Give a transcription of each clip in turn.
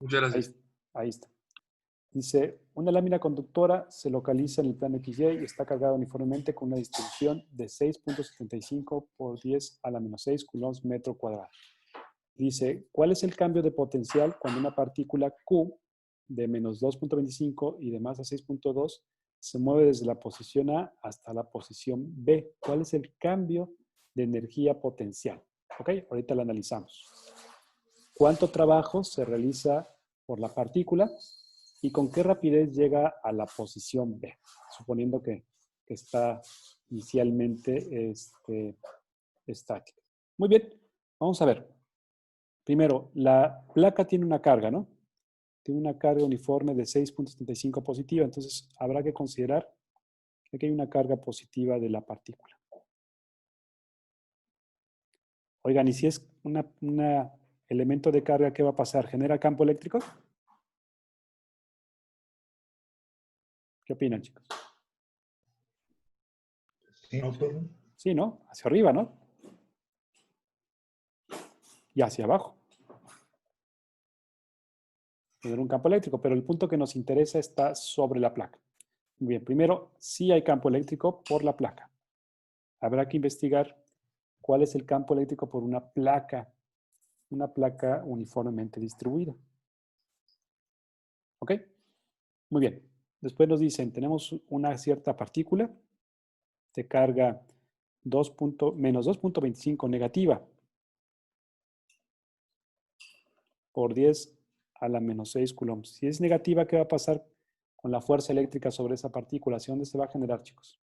Muchas Ahí, gracias. ahí está. Dice, una lámina conductora se localiza en el plano XY y está cargada uniformemente con una distribución de 6.75 por 10 a la menos 6 coulombs metro cuadrado. Dice, ¿cuál es el cambio de potencial cuando una partícula Q de menos 2.25 y de masa 6.2 se mueve desde la posición A hasta la posición B? ¿Cuál es el cambio de energía potencial? Ok, ahorita lo analizamos. ¿Cuánto trabajo se realiza por la partícula y con qué rapidez llega a la posición B? Suponiendo que está inicialmente estática. Muy bien, vamos a ver. Primero, la placa tiene una carga, ¿no? Tiene una carga uniforme de 6.75 positiva, entonces habrá que considerar que aquí hay una carga positiva de la partícula. Oigan, ¿y si es un elemento de carga, qué va a pasar? ¿Genera campo eléctrico? ¿Qué opinan, chicos? Sí, no, profe. Sí, ¿no? Hacia arriba, ¿no? Y hacia abajo. Tener un campo eléctrico, pero el punto que nos interesa está sobre la placa. Muy bien, primero, sí hay campo eléctrico por la placa. Habrá que investigar cuál es el campo eléctrico por una placa uniformemente distribuida. ¿Ok? Muy bien. Después nos dicen, tenemos una cierta partícula de carga menos 2.25 negativa por 10 a la menos 6 coulombs. Si es negativa, ¿qué va a pasar con la fuerza eléctrica sobre esa partícula? ¿Hacia dónde se va a generar, chicos?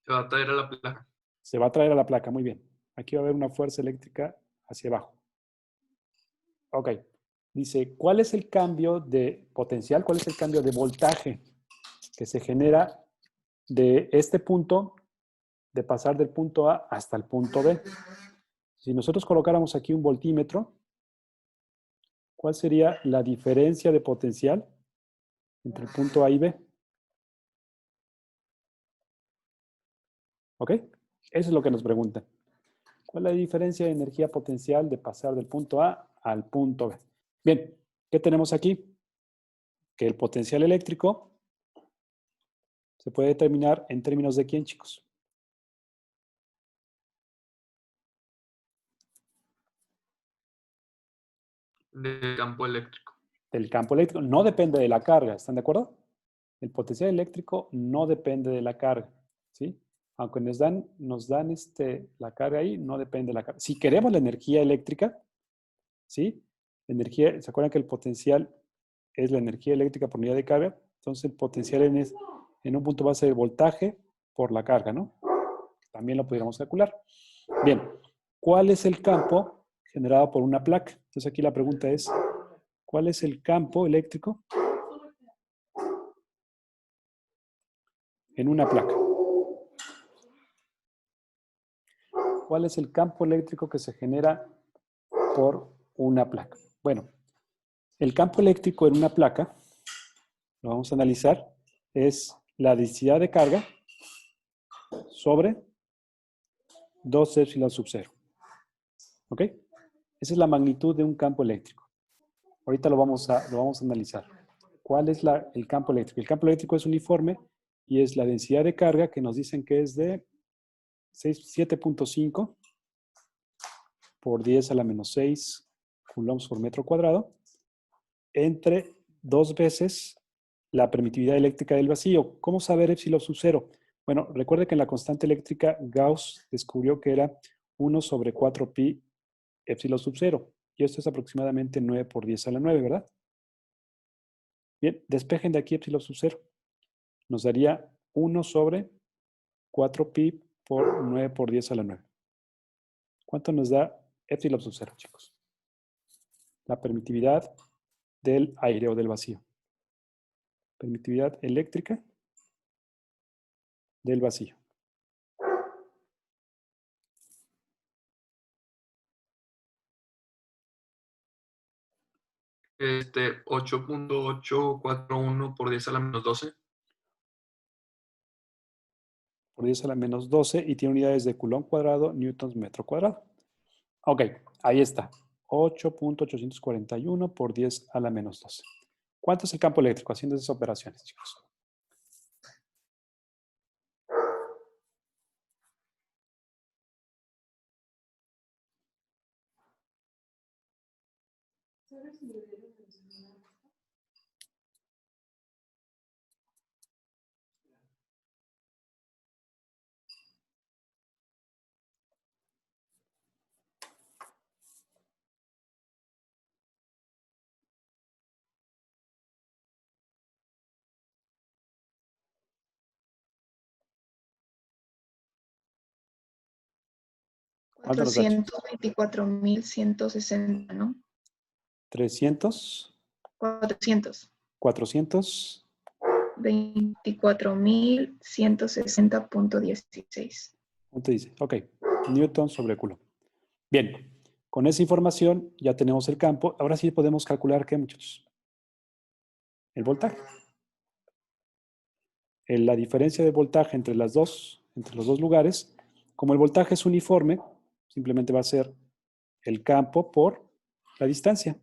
Se va a traer a la placa. Se va a traer a la placa, muy bien. Aquí va a haber una fuerza eléctrica hacia abajo. Ok. Dice, ¿cuál es el cambio de potencial? ¿Cuál es el cambio de voltaje que se genera de este punto, de pasar del punto A hasta el punto B? Si nosotros colocáramos aquí un voltímetro, ¿cuál sería la diferencia de potencial entre el punto A y B? ¿Ok? Eso es lo que nos preguntan. ¿Cuál es la diferencia de energía potencial de pasar del punto A al punto B? Bien, ¿qué tenemos aquí? Que el potencial eléctrico se puede determinar en términos de quién, chicos. De campo eléctrico. Del campo eléctrico. No depende de la carga, ¿están de acuerdo? El potencial eléctrico no depende de la carga, ¿sí? Aunque nos dan la carga ahí, no depende de la carga. Si queremos la energía eléctrica, ¿sí? Energía, ¿se acuerdan que el potencial es la energía eléctrica por unidad de carga? Entonces el potencial en un punto va a ser el voltaje por la carga, ¿no? También lo pudiéramos calcular. Bien, ¿cuál es el campo generado por una placa? Entonces aquí la pregunta es, ¿cuál es el campo eléctrico en una placa? ¿Cuál es el campo eléctrico que se genera por una placa? Bueno, el campo eléctrico en una placa, lo vamos a analizar, es la densidad de carga sobre 2 épsilon sub 0. ¿Ok? Esa es la magnitud de un campo eléctrico. Ahorita lo vamos a analizar. ¿Cuál es el campo eléctrico? El campo eléctrico es uniforme y es la densidad de carga que nos dicen que es de 7.5 por 10 a la menos 6 coulombs por metro cuadrado entre 2 veces la permitividad eléctrica del vacío. ¿Cómo saber epsilon sub 0? Bueno, recuerde que en la constante eléctrica Gauss descubrió que era 1 sobre 4 pi epsilon sub 0. Y esto es aproximadamente 9 por 10 a la 9, ¿verdad? Bien, despejen de aquí epsilon sub 0. Nos daría 1 sobre 4 pi por 9 por 10 a la 9. ¿Cuánto nos da epsilon sub 0, chicos? La permitividad del aire o del vacío. Permitividad eléctrica del vacío. 8.841 por 10 a la menos 12. Por 10 a la menos 12 y tiene unidades de Coulomb cuadrado, newtons metro cuadrado. Ok, ahí está. 8.841 por 10 a la menos 12. ¿Cuánto es el campo eléctrico haciendo esas operaciones, chicos? ¿Cuánto nos da, chicos? 424.160, ¿no? 300. 400. 400. 24.160.16. ¿Cuánto dice? Ok. Newton sobre Coulomb. Bien. Con esa información ya tenemos el campo. Ahora sí podemos calcular ¿qué, muchachos? El voltaje. La diferencia de voltaje entre los dos lugares. Como el voltaje es uniforme, simplemente va a ser el campo por la distancia.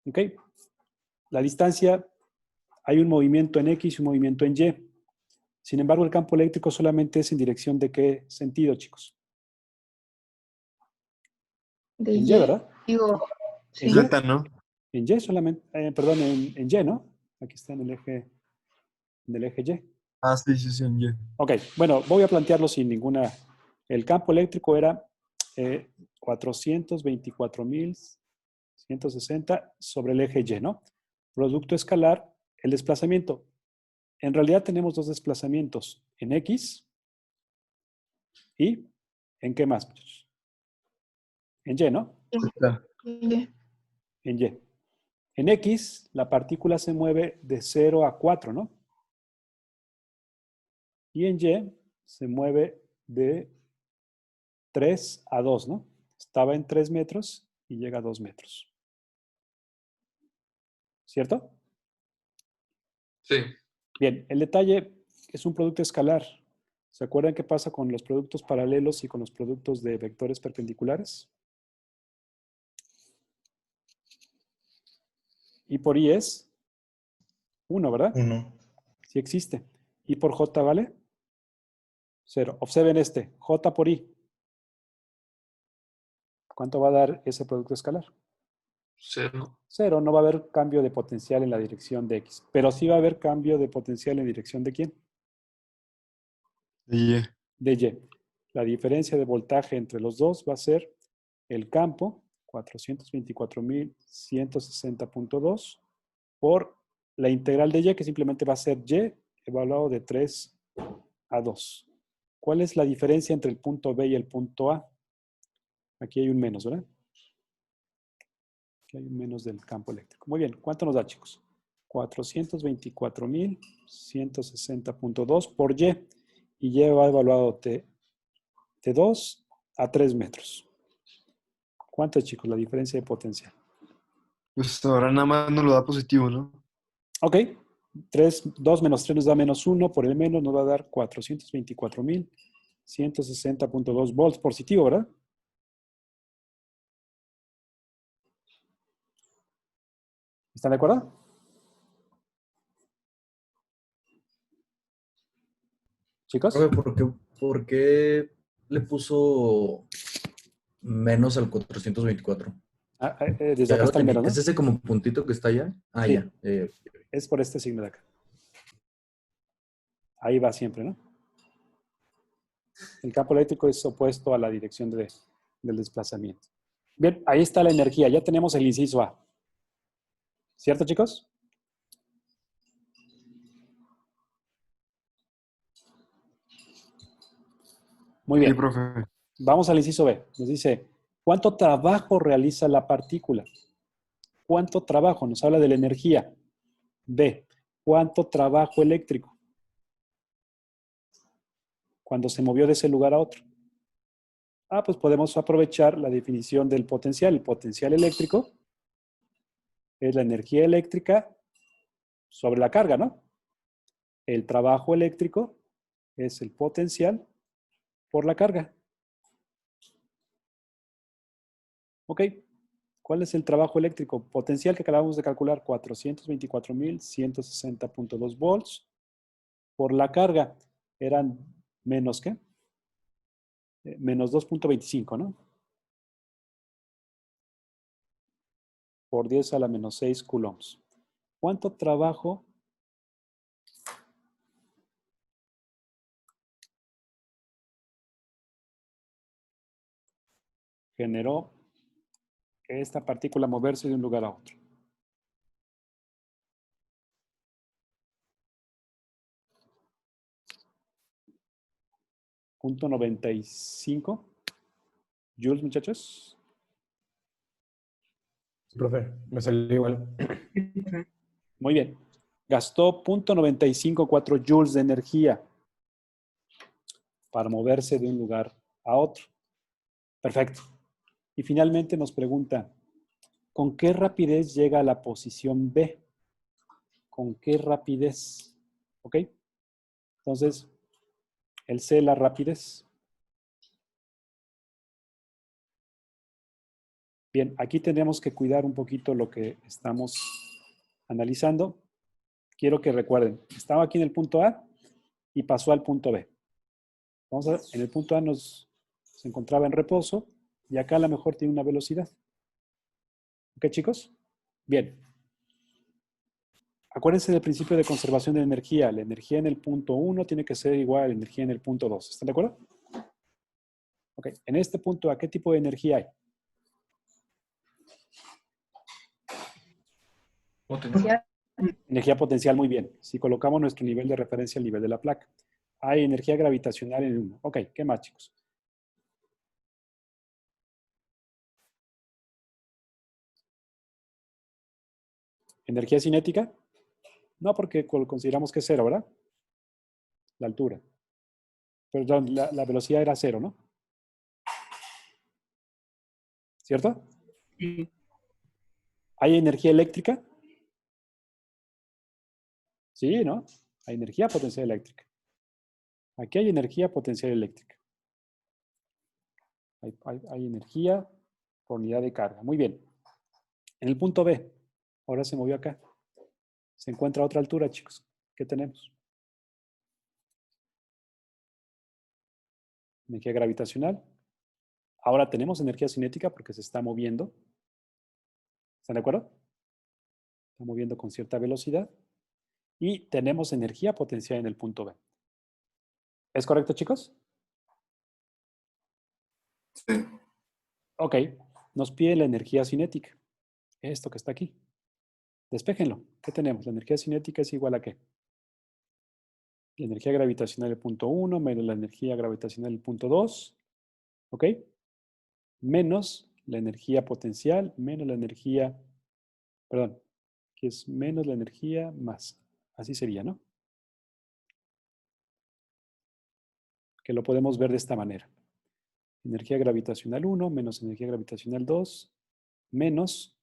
¿Ok? La distancia, hay un movimiento en X y un movimiento en Y. Sin embargo, el campo eléctrico solamente es en dirección de qué sentido, chicos. De En Y, ¿verdad? digo, En sí. Y. ¿no? En Y solamente, perdón, en Y, ¿no? Aquí está en el eje Y. Ah, sí, sí, sí, ya. Ok, bueno, voy a plantearlo sin ninguna. El campo eléctrico era 424.160 sobre el eje Y, ¿no? Producto escalar, el desplazamiento. En realidad tenemos dos desplazamientos, en X y ¿en qué más, muchachos? En Y, ¿no? Y. En Y. En X, la partícula se mueve de 0 a 4, ¿no? Y en Y se mueve de 3 a 2, ¿no? Estaba en 3 metros y llega a 2 metros. ¿Cierto? Sí. Bien, el detalle es un producto escalar. ¿Se acuerdan qué pasa con los productos paralelos y con los productos de vectores perpendiculares? Y por I es 1, ¿verdad? 1. Sí existe. ¿Y por J vale? 0. Observen este, J por I. ¿Cuánto va a dar ese producto escalar? 0. 0, no va a haber cambio de potencial en la dirección de X, pero sí va a haber cambio de potencial en dirección de ¿quién? De Y. De Y. La diferencia de voltaje entre los dos va a ser el campo, 424.160.2, por la integral de Y, que simplemente va a ser Y evaluado de 3 a 2. ¿Cuál es la diferencia entre el punto B y el punto A? Aquí hay un menos, ¿verdad? Aquí hay un menos del campo eléctrico. Muy bien, ¿cuánto nos da, chicos? 424.160.2 por Y. Y Y va evaluado de 2 a 3 metros. ¿Cuánto es, chicos, la diferencia de potencial? Pues ahora nada más nos lo da positivo, ¿no? Ok, 2 menos 3 nos da menos 1, por el menos nos va a dar 424.160.2 volts positivo, ¿verdad? ¿Están de acuerdo? Chicos, Profe, por qué le puso menos al 424? desde Ya acá lo está el tenía. menos, ¿Es ¿no? ese como puntito que está allá? Ah, Sí, ya. es por este signo de acá. Ahí va siempre, ¿no? El campo eléctrico es opuesto a la dirección del desplazamiento. Bien, ahí está la energía. Ya tenemos el inciso A. ¿Cierto, chicos? Muy Sí, bien. profe. Vamos al inciso B. Nos dice, ¿cuánto trabajo realiza la partícula? ¿Cuánto trabajo? Nos habla de la energía. B, ¿cuánto trabajo eléctrico? Cuando se movió de ese lugar a otro. Pues podemos aprovechar la definición del potencial. El potencial eléctrico es la energía eléctrica sobre la carga, ¿no? El trabajo eléctrico es el potencial por la carga. ¿Ok? ¿Cuál es el trabajo eléctrico? Potencial que acabamos de calcular, 424.160.2 volts. Por la carga, eran menos, ¿qué? Menos 2.25, ¿no? Por 10 a la menos 6 coulombs. ¿Cuánto trabajo generó esta partícula moverse de un lugar a otro? Punto 95 joules, muchachos. Profe, me salió igual. Muy bien. Gastó 0.954 joules de energía para moverse de un lugar a otro. Perfecto. Y finalmente nos pregunta, ¿con qué rapidez llega a la posición B? ¿Con qué rapidez? ¿Ok? Entonces, el C, la rapidez. Bien, aquí tenemos que cuidar un poquito lo que estamos analizando. Quiero que recuerden, estaba aquí en el punto A y pasó al punto B. En el punto A se encontraba en reposo y acá a lo mejor tiene una velocidad. ¿Ok, chicos? Bien. Acuérdense del principio de conservación de energía. La energía en el punto 1 tiene que ser igual a la energía en el punto 2. ¿Están de acuerdo? Ok. En este punto A, ¿qué tipo de energía hay? Potencial. Energía potencial, muy bien. Si colocamos nuestro nivel de referencia al nivel de la placa. Hay energía gravitacional en el 1. Ok, ¿qué más, chicos? ¿Energía cinética? No, porque consideramos que es 0, ¿verdad? La altura. Perdón, la velocidad era 0, ¿no? ¿Cierto? Sí. ¿Hay energía eléctrica? Sí, ¿no? Hay energía potencial eléctrica. Aquí hay energía potencial eléctrica. Hay energía por unidad de carga. Muy bien. En el punto B, ahora se movió acá. Se encuentra a otra altura, chicos. ¿Qué tenemos? Energía gravitacional. Ahora tenemos energía cinética porque se está moviendo. ¿Están de acuerdo? Está moviendo con cierta velocidad. Y tenemos energía potencial en el punto B. ¿Es correcto, chicos? Sí. Ok. Nos pide la energía cinética. Esto que está aquí. Despéjenlo. ¿Qué tenemos? La energía cinética es igual a ¿qué? La energía gravitacional del punto 1 menos la energía gravitacional del punto 2. ¿Ok? Menos la energía potencial, menos la energía, perdón, que es menos la energía más. Así sería, ¿no? Que lo podemos ver de esta manera. Energía gravitacional 1 menos energía gravitacional 2 menos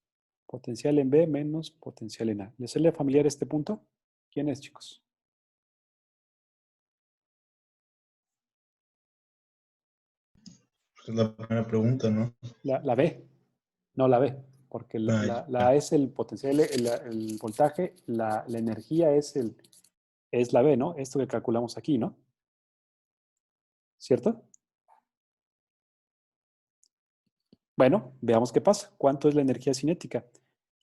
potencial en B menos potencial en A. ¿Les es familiar este punto? ¿Quién es, chicos? Es la primera pregunta, ¿no? La B. No, la B. Porque la A es el potencial, el voltaje, la energía es la B, ¿no? Esto que calculamos aquí, ¿no? ¿Cierto? Bueno, veamos qué pasa. ¿Cuánto es la energía cinética?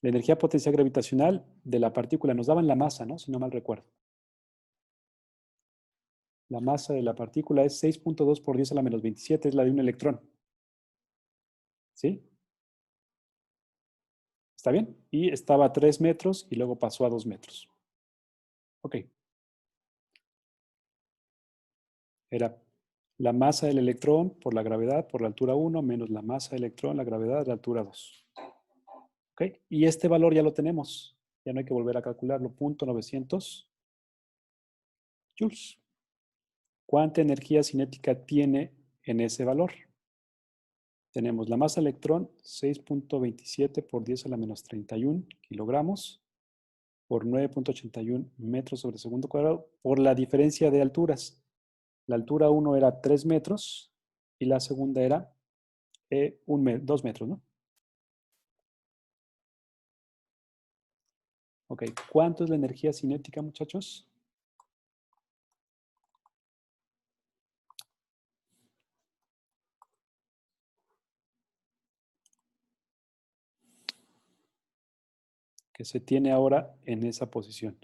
La energía potencial gravitacional de la partícula. Nos daban la masa, ¿no? Si no mal recuerdo. La masa de la partícula es 6.2 por 10 a la menos 27. Es la de un electrón. ¿Sí? ¿Está bien? Y estaba a 3 metros y luego pasó a 2 metros. Ok. Era la masa del electrón por la gravedad por la altura 1 menos la masa del electrón, la gravedad, la altura 2. ¿Ok? Y este valor ya lo tenemos. Ya no hay que volver a calcularlo. 0.900 joules. ¿Cuánta energía cinética tiene en ese valor? Tenemos la masa electrón, 6.27 por 10 a la menos 31 kilogramos por 9.81 metros sobre segundo cuadrado por la diferencia de alturas. La altura 1 era 3 metros y la segunda era 2 metros, ¿no? Ok, ¿cuánto es la energía cinética, muchachos? Que se tiene ahora en esa posición.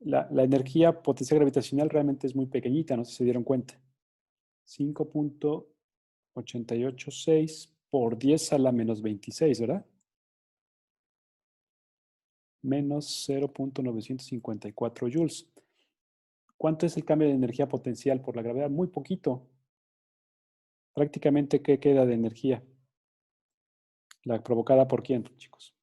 La energía potencial gravitacional realmente es muy pequeñita, no sé si se dieron cuenta. 5.886 por 10 a la menos 26, ¿verdad? Menos 0.954 joules. ¿Cuánto es el cambio de energía potencial por la gravedad? Muy poquito. Prácticamente, ¿qué queda de energía? ¿La provocada por quién, chicos?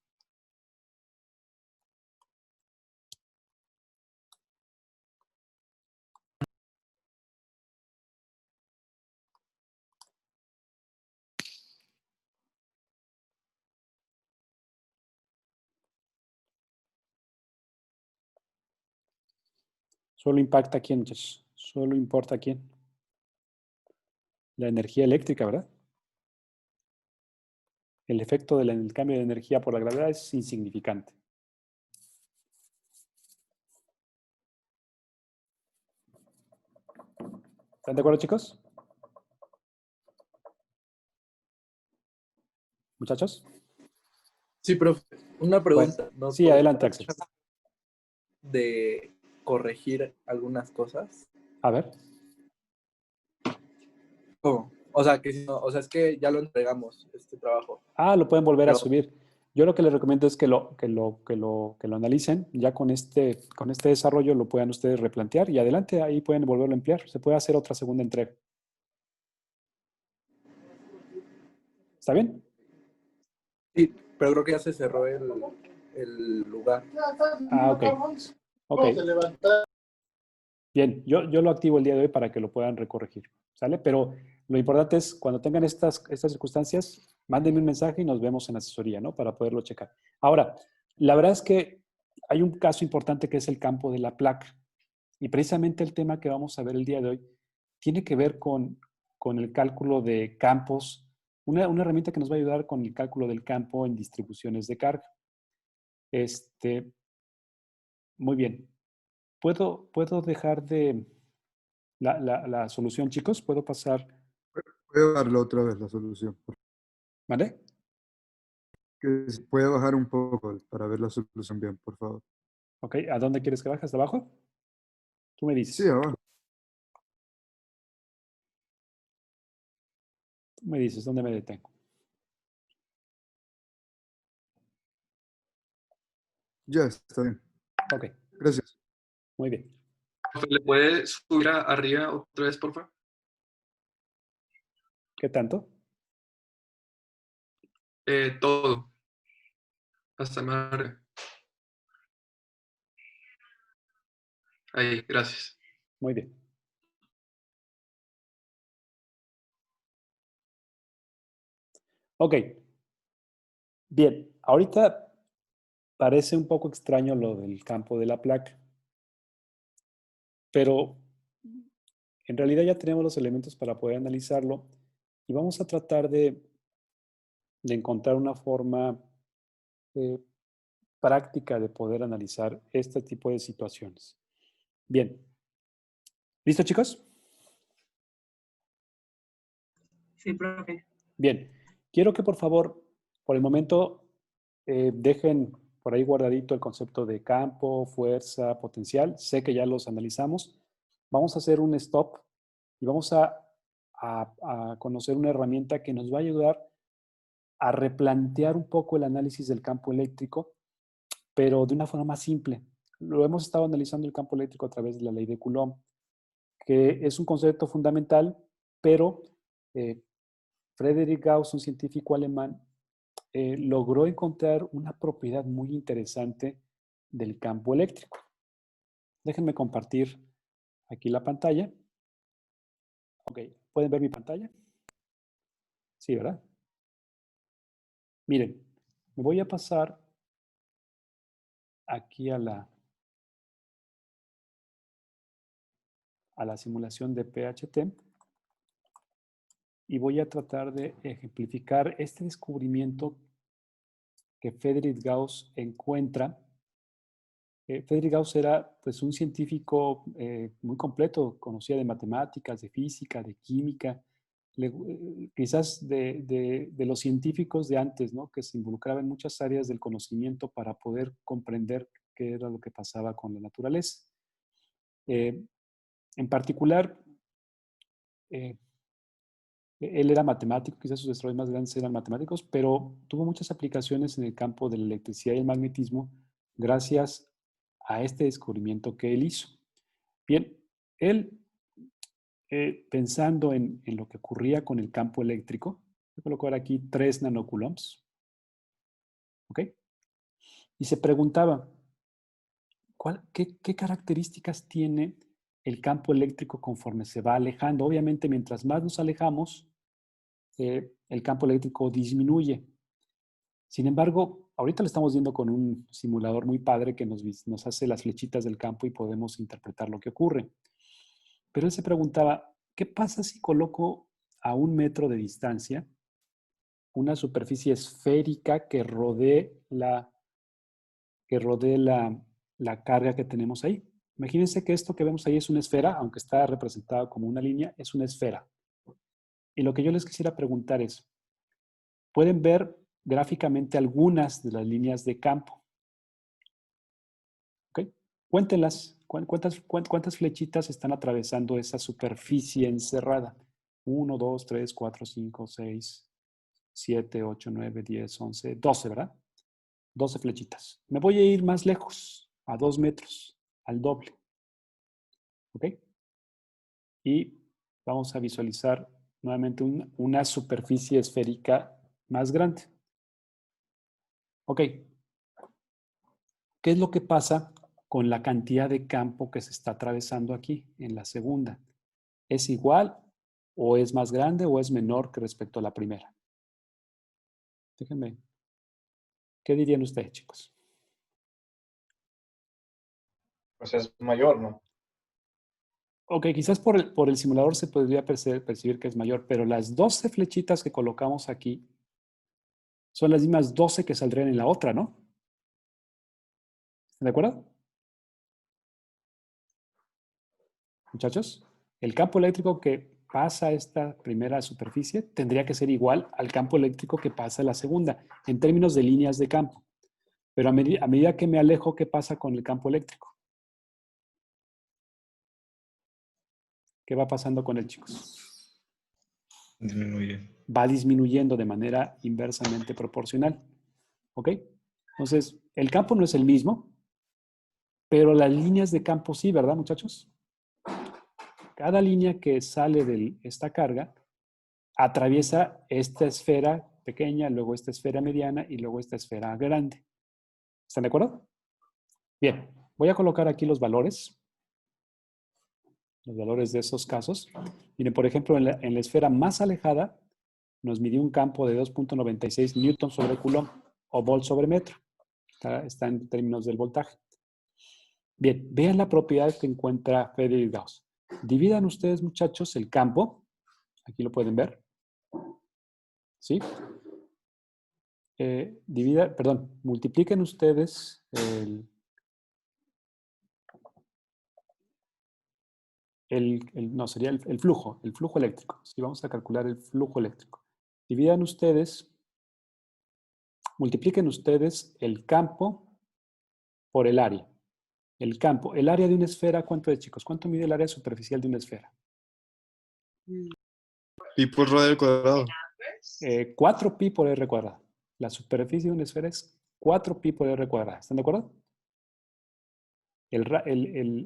Solo impacta a quién, muchachos. Solo importa a quién. La energía eléctrica, ¿verdad? El efecto del cambio de energía por la gravedad es insignificante. ¿Están de acuerdo, chicos? ¿Muchachos? Sí, profe. Una Bueno, pregunta. ¿No sí, podría adelante, dar Axel. chance de corregir algunas cosas? A ver. ¿Cómo? O sea, que si no, o sea, es que ya lo entregamos, este trabajo. Ah, lo pueden volver a Pero, subir. Yo lo que les recomiendo es que lo analicen. Ya con este desarrollo lo puedan ustedes replantear y adelante, ahí pueden volverlo a emplear. Se puede hacer otra segunda entrega. ¿Está bien? sí, pero creo que ya se cerró el lugar. Ah, ok. Ok. Bien, yo lo activo el día de hoy para que lo puedan recorregir. ¿Sale? Pero lo importante es, cuando tengan estas circunstancias, mándenme un mensaje y nos vemos en asesoría, ¿no? Para poderlo checar. Ahora, la verdad es que hay un caso importante que es el campo de la placa. Y precisamente el tema que vamos a ver el día de hoy tiene que ver con el cálculo de campos, una herramienta que nos va a ayudar con el cálculo del campo en distribuciones de carga. Muy bien. ¿Puedo dejar de la solución, chicos? ¿Puedo pasar? Puede darle otra vez la solución. ¿Vale? Que se puede bajar un poco para ver la solución bien, por favor. Ok, ¿a dónde quieres que baje? ¿Hasta abajo? Tú me Sí, dices. abajo. Tú me dices, ¿dónde me detengo? Ya está bien. Ok, Gracias. muy bien. Profe, ¿le puede subir arriba otra vez, por favor? ¿Qué tanto? Todo. Hasta más arriba. Ahí, gracias. Muy bien. Ok, bien. Ahorita parece un poco extraño lo del campo de la placa, pero en realidad ya tenemos los elementos para poder analizarlo y vamos a tratar de encontrar una forma eh, práctica de poder analizar este tipo de situaciones. Bien. ¿Listo, chicos? Sí, profe. Bien. Quiero que por favor, por el momento, dejen por ahí guardadito el concepto de campo, fuerza, potencial. Sé que ya los analizamos. Vamos a hacer un stop y vamos a conocer una herramienta que nos va a ayudar a replantear un poco el análisis del campo eléctrico, pero de una forma más simple. Lo hemos estado analizando el campo eléctrico a través de la ley de Coulomb, que es un concepto fundamental, pero Friedrich Gauss, un científico alemán, logró encontrar una propiedad muy interesante del campo eléctrico. Déjenme compartir aquí la pantalla. Ok, ¿pueden ver mi pantalla? Sí, ¿verdad? Miren, me voy a pasar aquí a la simulación de PHT y voy a tratar de ejemplificar este descubrimiento que Friedrich Gauss encuentra. Friedrich Gauss era pues, un científico muy completo, conocía de matemáticas, de física, de química, quizás de los científicos de antes, ¿no? Que se involucraban en muchas áreas del conocimiento para poder comprender qué era lo que pasaba con la naturaleza. En particular, él era matemático, quizás sus desarrollos más grandes eran matemáticos, pero tuvo muchas aplicaciones en el campo de la electricidad y el magnetismo gracias a este descubrimiento que él hizo. Bien, él, pensando en lo que ocurría con el campo eléctrico, voy a colocar aquí 3 nanocoulombs, ¿ok? Y se preguntaba, ¿qué características tiene el campo eléctrico conforme se va alejando? Obviamente, mientras más nos alejamos, el campo eléctrico disminuye. Sin embargo, ahorita lo estamos viendo con un simulador muy padre que nos hace las flechitas del campo y podemos interpretar lo que ocurre. Pero él se preguntaba, ¿qué pasa si coloco a 1 metro de distancia una superficie esférica que rodee la carga que tenemos ahí? Imagínense que esto que vemos ahí es una esfera, aunque está representada como una línea, es una esfera. Y lo que yo les quisiera preguntar es, ¿pueden ver gráficamente algunas de las líneas de campo? ¿Ok? Cuéntenlas. ¿Cuántas flechitas están atravesando esa superficie encerrada? 1, 2, 3, 4, 5, 6, 7, 8, 9, 10, 11, 12, ¿verdad? 12 flechitas. Me voy a ir más lejos, a 2 metros, al doble. ¿Ok? Y vamos a visualizar nuevamente una superficie esférica más grande. Ok. ¿Qué es lo que pasa con la cantidad de campo que se está atravesando aquí en la segunda? ¿Es igual o es más grande o es menor que respecto a la primera? Déjenme. ¿Qué dirían ustedes, chicos? Pues es mayor, ¿no? Ok, quizás por el simulador se podría percibir que es mayor, pero las 12 flechitas que colocamos aquí son las mismas 12 que saldrían en la otra, ¿no? ¿Están de acuerdo? Muchachos, el campo eléctrico que pasa esta primera superficie tendría que ser igual al campo eléctrico que pasa la segunda, en términos de líneas de campo. Pero a medida que me alejo, ¿qué pasa con el campo eléctrico? ¿Qué va pasando con él, chicos? Disminuye. Va disminuyendo de manera inversamente proporcional. ¿Ok? Entonces, el campo no es el mismo, pero las líneas de campo sí, ¿verdad, muchachos? Cada línea que sale de esta carga atraviesa esta esfera pequeña, luego esta esfera mediana y luego esta esfera grande. ¿Están de acuerdo? Bien, voy a colocar aquí los valores de esos casos. Miren, por ejemplo, en la esfera más alejada nos midió un campo de 2.96 newton sobre coulomb o volt sobre metro. Está en términos del voltaje. Bien, vean la propiedad que encuentra Friedrich Gauss. Dividan ustedes, muchachos, el campo. Aquí lo pueden ver. ¿Sí? Multipliquen ustedes sería el flujo eléctrico. Si vamos a calcular el flujo eléctrico. Dividan ustedes, multipliquen ustedes el campo por el área. El campo, el área de una esfera, ¿cuánto es, chicos? ¿Cuánto mide el área superficial de una esfera? Pi por radio al cuadrado. 4 pi por r cuadrado. La superficie de una esfera es 4 pi por r cuadrado. ¿Están de acuerdo?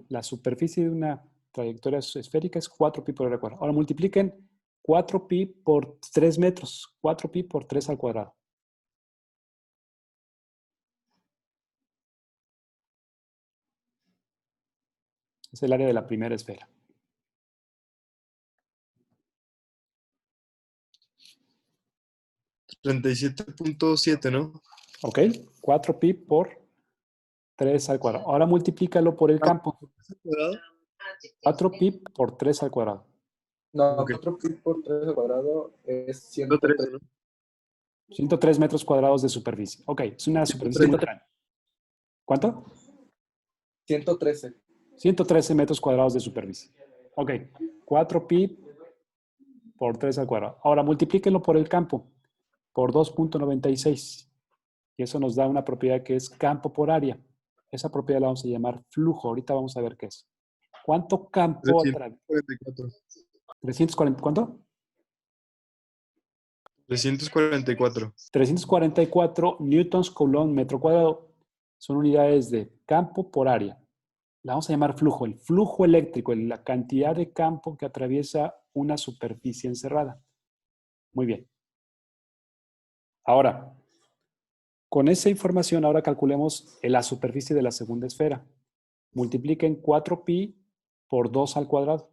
La superficie de una trayectoria esférica es 4 pi por r cuadrado. Ahora multipliquen 4 pi por 3 metros. 4 pi por 3 al cuadrado. Es el área de la primera esfera. $37.7, ¿no? ¿Ok? 4 pi por 3 al cuadrado. Ahora multiplícalo por el campo. 4 pi por 3 al cuadrado. No, Ok. 4 pi por 3 al cuadrado es 113, 113. ¿no? 103 metros cuadrados de superficie. Ok, es una superficie. 103. ¿Cuánto? 113. 113 metros cuadrados de superficie. Ok, 4pi por 3 al cuadrado. Ahora multiplíquenlo por el campo, por 2.96. Y eso nos da una propiedad que es campo por área. Esa propiedad la vamos a llamar flujo. Ahorita vamos a ver qué es. ¿Cuánto campo atraviesa? 344. 340, ¿cuánto? 344. 344 newtons coulomb metro cuadrado. Son unidades de campo por área. La vamos a llamar flujo. El flujo eléctrico, la cantidad de campo que atraviesa una superficie encerrada. Muy bien. Ahora, con esa información, ahora calculemos la superficie de la segunda esfera. Multipliquen 4pi por 2 al cuadrado.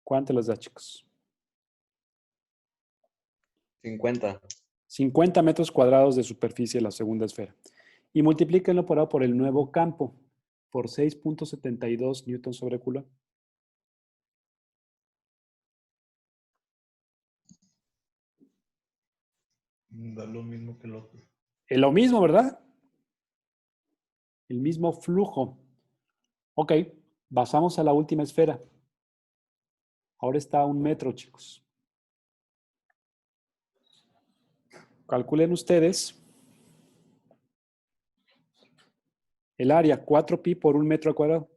¿Cuánto les da, chicos? 50. 50 metros cuadrados de superficie de la segunda esfera. Y multiplíquenlo por ahora por el nuevo campo, por 6.72 newtons sobre coulomb. Da lo mismo que el otro. Es lo mismo, ¿verdad? El mismo flujo. Ok, pasamos a la última esfera. Ahora está a 1 metro, chicos. Calculen ustedes el área, 4pi por 1 metro al cuadrado.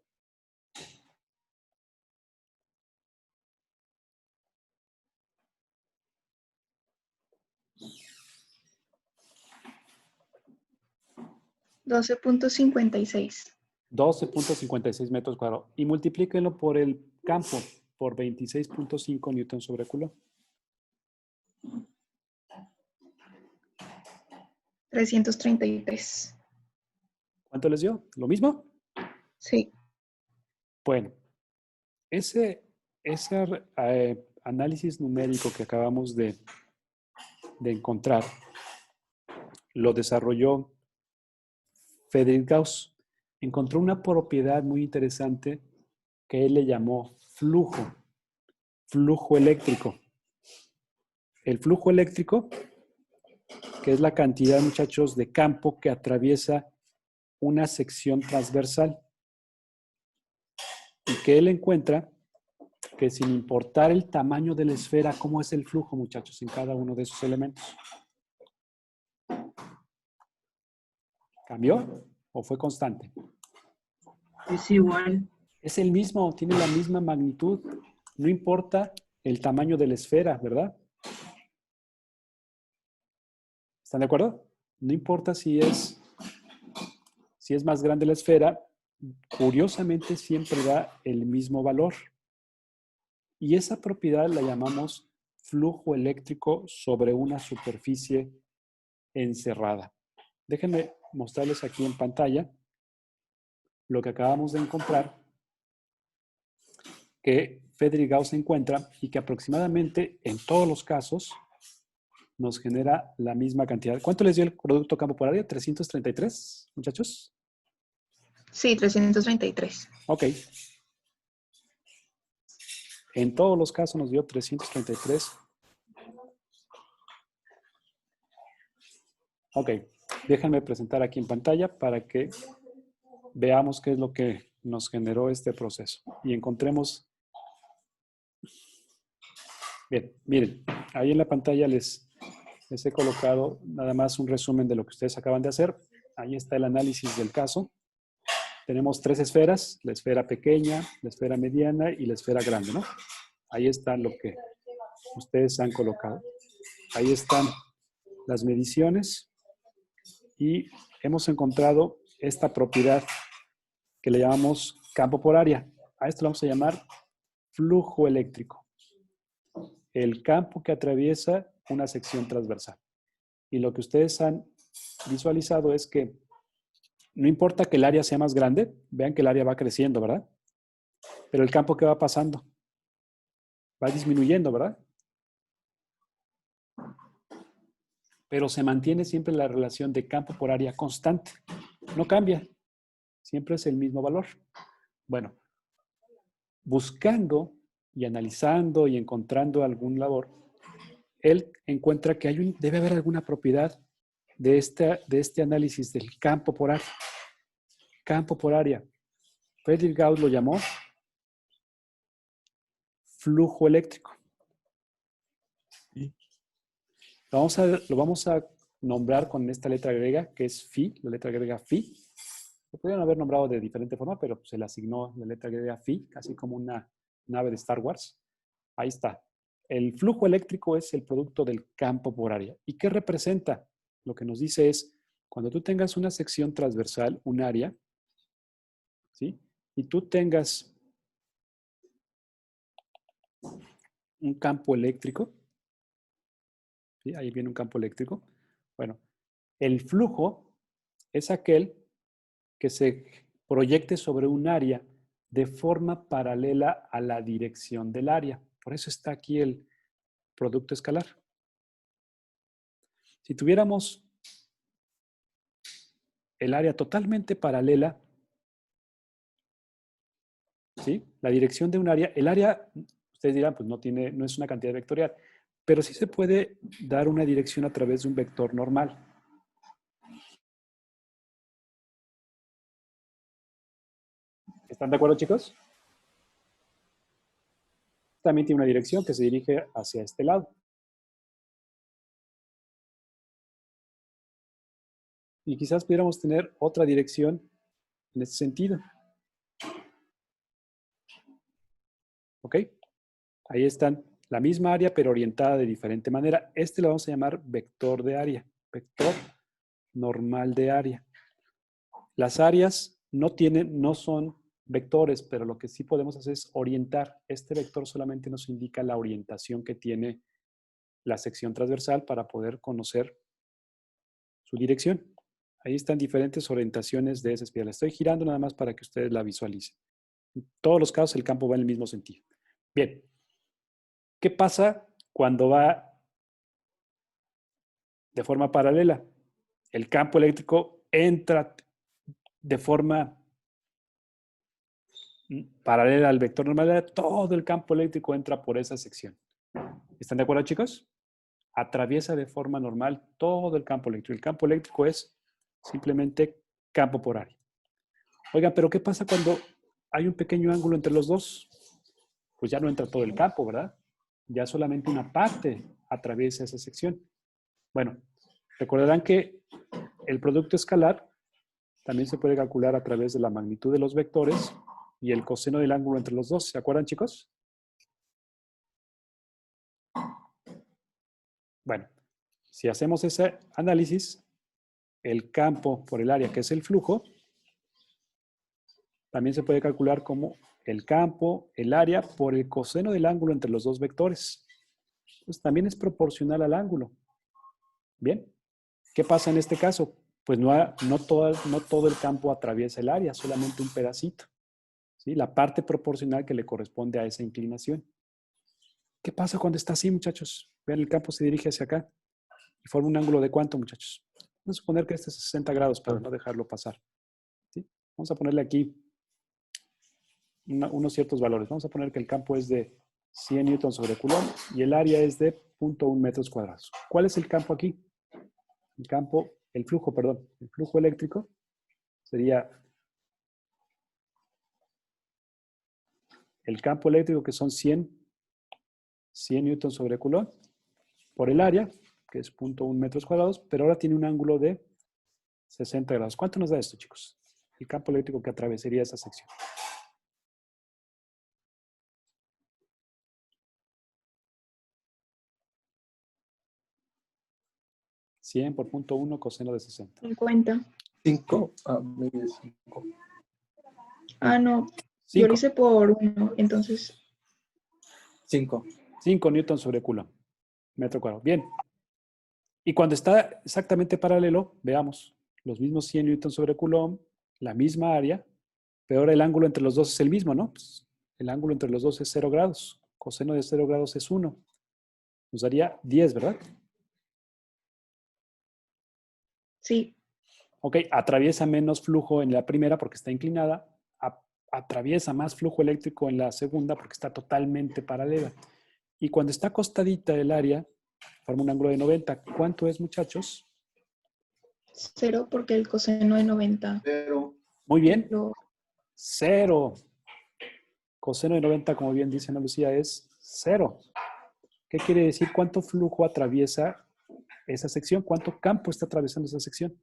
$12.56. 12.56 metros cuadrados. Y multiplíquenlo por el campo, por 26.5 newtons sobre coulomb. 333. ¿Cuánto les dio? ¿Lo mismo? Sí. Bueno, ese análisis numérico que acabamos de encontrar lo desarrolló Friedrich Gauss. Encontró una propiedad muy interesante que él le llamó flujo eléctrico. El flujo eléctrico, que es la cantidad, muchachos, de campo que atraviesa una sección transversal. Y que él encuentra que sin importar el tamaño de la esfera, ¿cómo es el flujo, muchachos, en cada uno de esos elementos? ¿Cambió o fue constante? Es igual. Es el mismo, tiene la misma magnitud. No importa el tamaño de la esfera, ¿verdad? ¿Están de acuerdo? No importa si es más grande la esfera, curiosamente siempre da el mismo valor. Y esa propiedad la llamamos flujo eléctrico sobre una superficie encerrada. Déjenme mostrarles aquí en pantalla lo que acabamos de encontrar, que Friedrich Gauss encuentra y que aproximadamente en todos los casos nos genera la misma cantidad. ¿Cuánto les dio el producto campo por área? ¿333, muchachos? Sí, 333. Ok. En todos los casos nos dio 333. Ok. Déjenme presentar aquí en pantalla para que veamos qué es lo que nos generó este proceso y encontremos. Bien, miren, ahí en la pantalla les he colocado nada más un resumen de lo que ustedes acaban de hacer. Ahí está el análisis del caso. Tenemos 3 esferas, la esfera pequeña, la esfera mediana y la esfera grande, ¿no? Ahí está lo que ustedes han colocado. Ahí están las mediciones y hemos encontrado esta propiedad que le llamamos campo por área. A esto lo vamos a llamar flujo eléctrico. El campo que atraviesa una sección transversal. Y lo que ustedes han visualizado es que no importa que el área sea más grande, vean que el área va creciendo, ¿verdad? Pero el campo que va pasando va disminuyendo, ¿verdad? pero se mantiene siempre la relación de campo por área constante. No cambia. Siempre es el mismo valor. Bueno, buscando y analizando y encontrando algún labor, él encuentra que debe haber alguna propiedad de este análisis del campo por área. Campo por área. Friedrich Gauss lo llamó flujo eléctrico. Lo vamos a nombrar con esta letra griega, que es phi, la letra griega phi. Lo pudieron haber nombrado de diferente forma, pero se le asignó la letra griega phi, casi como una nave de Star Wars. Ahí está. El flujo eléctrico es el producto del campo por área. ¿Y qué representa? Lo que nos dice es, cuando tú tengas una sección transversal, un área, ¿sí? Y tú tengas un campo eléctrico, ¿sí? Ahí viene un campo eléctrico. Bueno, el flujo es aquel que se proyecte sobre un área de forma paralela a la dirección del área. Por eso está aquí el producto escalar. Si tuviéramos el área totalmente paralela, ¿sí? La dirección de un área, el área, ustedes dirán, pues no es una cantidad vectorial, pero sí se puede dar una dirección a través de un vector normal. ¿Están de acuerdo, chicos? También tiene una dirección que se dirige hacia este lado. Y quizás pudiéramos tener otra dirección en este sentido. ¿Ok? Ahí están la misma área, pero orientada de diferente manera. Este lo vamos a llamar vector de área. Vector normal de área. Las áreas no son vectores, pero lo que sí podemos hacer es orientar. Este vector solamente nos indica la orientación que tiene la sección transversal para poder conocer su dirección. Ahí están diferentes orientaciones de esa espiral. Estoy girando nada más para que ustedes la visualicen. En todos los casos el campo va en el mismo sentido. Bien. ¿Qué pasa cuando va de forma paralela? El campo eléctrico entra de forma paralela al vector normal. Todo el campo eléctrico entra por esa sección. ¿Están de acuerdo, chicos? Atraviesa de forma normal todo el campo eléctrico. El campo eléctrico es simplemente campo por área. Oigan, pero ¿qué pasa cuando hay un pequeño ángulo entre los dos? Pues ya no entra todo el campo, ¿verdad? Ya solamente una parte atraviesa esa sección. Bueno, recordarán que el producto escalar también se puede calcular a través de la magnitud de los vectores y el coseno del ángulo entre los dos. ¿Se acuerdan, chicos? Bueno, si hacemos ese análisis, el campo por el área, que es el flujo, también se puede calcular como el campo, el área, por el coseno del ángulo entre los dos vectores. Pues también es proporcional al ángulo. Bien, ¿qué pasa en este caso? Pues no todo el campo atraviesa el área, solamente un pedacito. ¿Sí? La parte proporcional que le corresponde a esa inclinación. ¿Qué pasa cuando está así, muchachos? Vean, el campo se dirige hacia acá y forma un ángulo de ¿cuánto, muchachos? Vamos a suponer que este es 60 grados para no dejarlo pasar. ¿Sí? Vamos a ponerle aquí unos ciertos valores. Vamos a poner que el campo es de 100 newtons sobre coulomb y el área es de 0.1 metros cuadrados. ¿Cuál es el campo aquí? El flujo eléctrico sería el campo eléctrico, que son 100 newtons sobre coulomb, por el área, que es 0.1 metros cuadrados, pero ahora tiene un ángulo de 60 grados. ¿Cuánto nos da esto, chicos? El campo eléctrico que atravesaría esa sección. ¿100 por 0.1 coseno de 60? 50. 5. Mide 5. Ah, no. Yo 5. lo hice por 1, entonces. 5. 5 newtons sobre coulomb, metro cuadrado. Bien. Y cuando está exactamente paralelo, veamos, los mismos 100 newtons sobre coulomb, la misma área, pero ahora el ángulo entre los dos es el mismo, ¿no? Pues el ángulo entre los dos es 0 grados. Coseno de 0 grados es 1. Nos daría 10, ¿verdad? Sí, Ok, atraviesa menos flujo en la primera porque está inclinada, atraviesa más flujo eléctrico en la segunda porque está totalmente paralela. Y cuando está acostadita el área, forma un ángulo de 90. ¿Cuánto es, muchachos? 0 porque el coseno de 90 Muy bien, lo 0. Coseno de 90, como bien dice Ana Lucía, es 0. ¿Qué quiere decir? ¿Cuánto flujo atraviesa esa sección? ¿Cuánto campo está atravesando esa sección?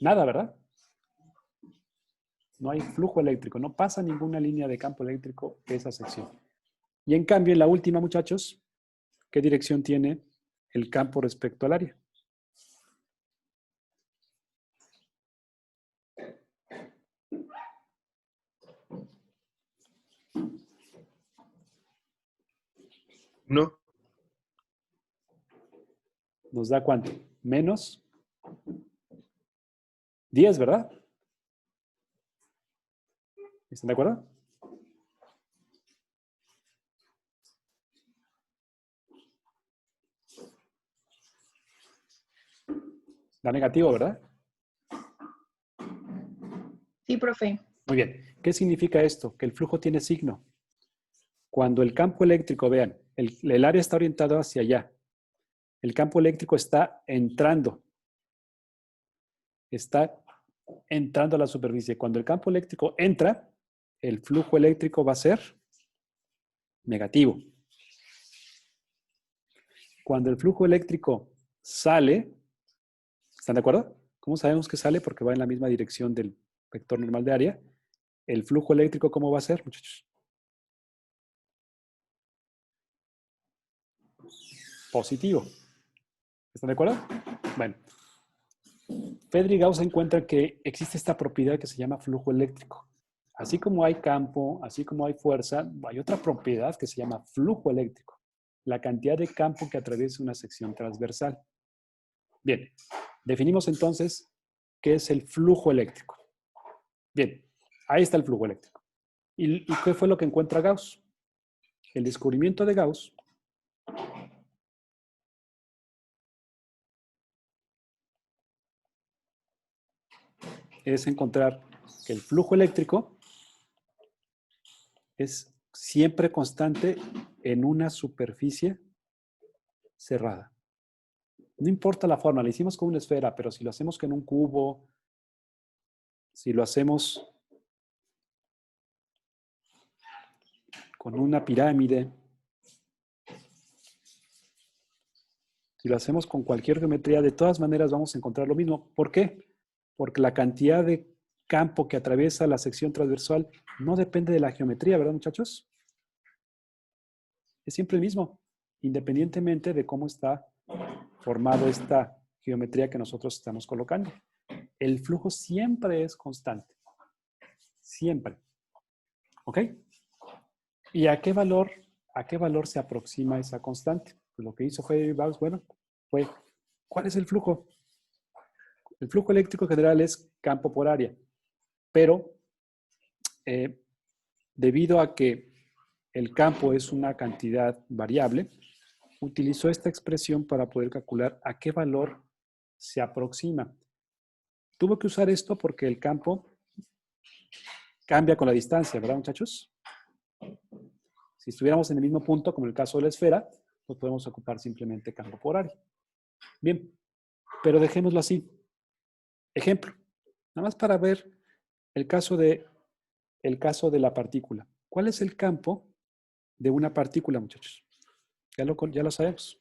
Nada, ¿verdad? No hay flujo eléctrico, no pasa ninguna línea de campo eléctrico esa sección. Y en cambio, en la última, muchachos, ¿qué dirección tiene el campo respecto al área? ¿No? ¿Nos da cuánto? Menos 10, ¿verdad? ¿Están de acuerdo? Da negativo, ¿verdad? Sí, profe. Muy bien. ¿Qué significa esto? Que el flujo tiene signo. Cuando el campo eléctrico, vean, el área está orientado hacia allá. El campo eléctrico está entrando. Está entrando a la superficie. Cuando el campo eléctrico entra, el flujo eléctrico va a ser negativo. Cuando el flujo eléctrico sale, ¿están de acuerdo? ¿Cómo sabemos que sale? Porque va en la misma dirección del vector normal de área. ¿El flujo eléctrico cómo va a ser, muchachos? Positivo. ¿Están de acuerdo? Bueno. Fedri y Gauss encuentran que existe esta propiedad que se llama flujo eléctrico. Así como hay campo, así como hay fuerza, hay otra propiedad que se llama flujo eléctrico. La cantidad de campo que atraviesa una sección transversal. Bien, definimos entonces qué es el flujo eléctrico. Bien, ahí está el flujo eléctrico. ¿Y qué fue lo que encuentra Gauss? El descubrimiento de Gauss es encontrar que el flujo eléctrico es siempre constante en una superficie cerrada. No importa la forma, lo hicimos con una esfera, pero si lo hacemos con un cubo, si lo hacemos con una pirámide, si lo hacemos con cualquier geometría, de todas maneras vamos a encontrar lo mismo. ¿Por qué? Porque la cantidad de campo que atraviesa la sección transversal no depende de la geometría, ¿verdad, muchachos? Es siempre el mismo, independientemente de cómo está formado esta geometría que nosotros estamos colocando. El flujo siempre es constante. Siempre. ¿Ok? ¿Y a qué valor se aproxima esa constante? Pues lo que hizo Federico Gauss, bueno, fue, ¿cuál es el flujo? El flujo eléctrico general es campo por área, pero debido a que el campo es una cantidad variable, utilizó esta expresión para poder calcular a qué valor se aproxima. Tuvo que usar esto porque el campo cambia con la distancia, ¿verdad, muchachos? Si estuviéramos en el mismo punto, como el caso de la esfera, pues podemos ocupar simplemente campo por área. Bien, pero dejémoslo así. Ejemplo, nada más para ver el caso de la partícula. ¿Cuál es el campo de una partícula, muchachos? Ya lo sabemos.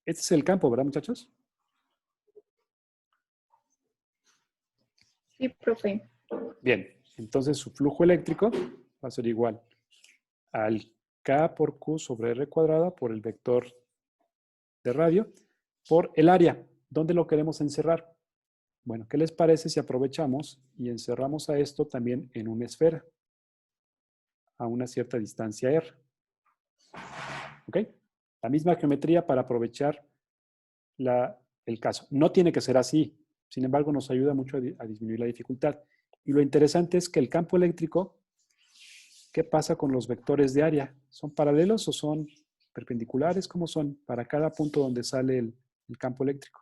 Este es el campo, ¿verdad, muchachos? Sí, profe. Bien, entonces su flujo eléctrico va a ser igual al K por Q sobre R cuadrada por el vector de radio por el área. ¿Dónde lo queremos encerrar? Bueno, ¿qué les parece si aprovechamos y encerramos a esto también en una esfera a una cierta distancia R? ¿Ok? La misma geometría para aprovechar el caso. No tiene que ser así, sin embargo nos ayuda mucho a disminuir la dificultad. Y lo interesante es que el campo eléctrico, ¿qué pasa con los vectores de área? ¿Son paralelos o son perpendiculares, ¿cómo son? Para cada punto donde sale el campo eléctrico.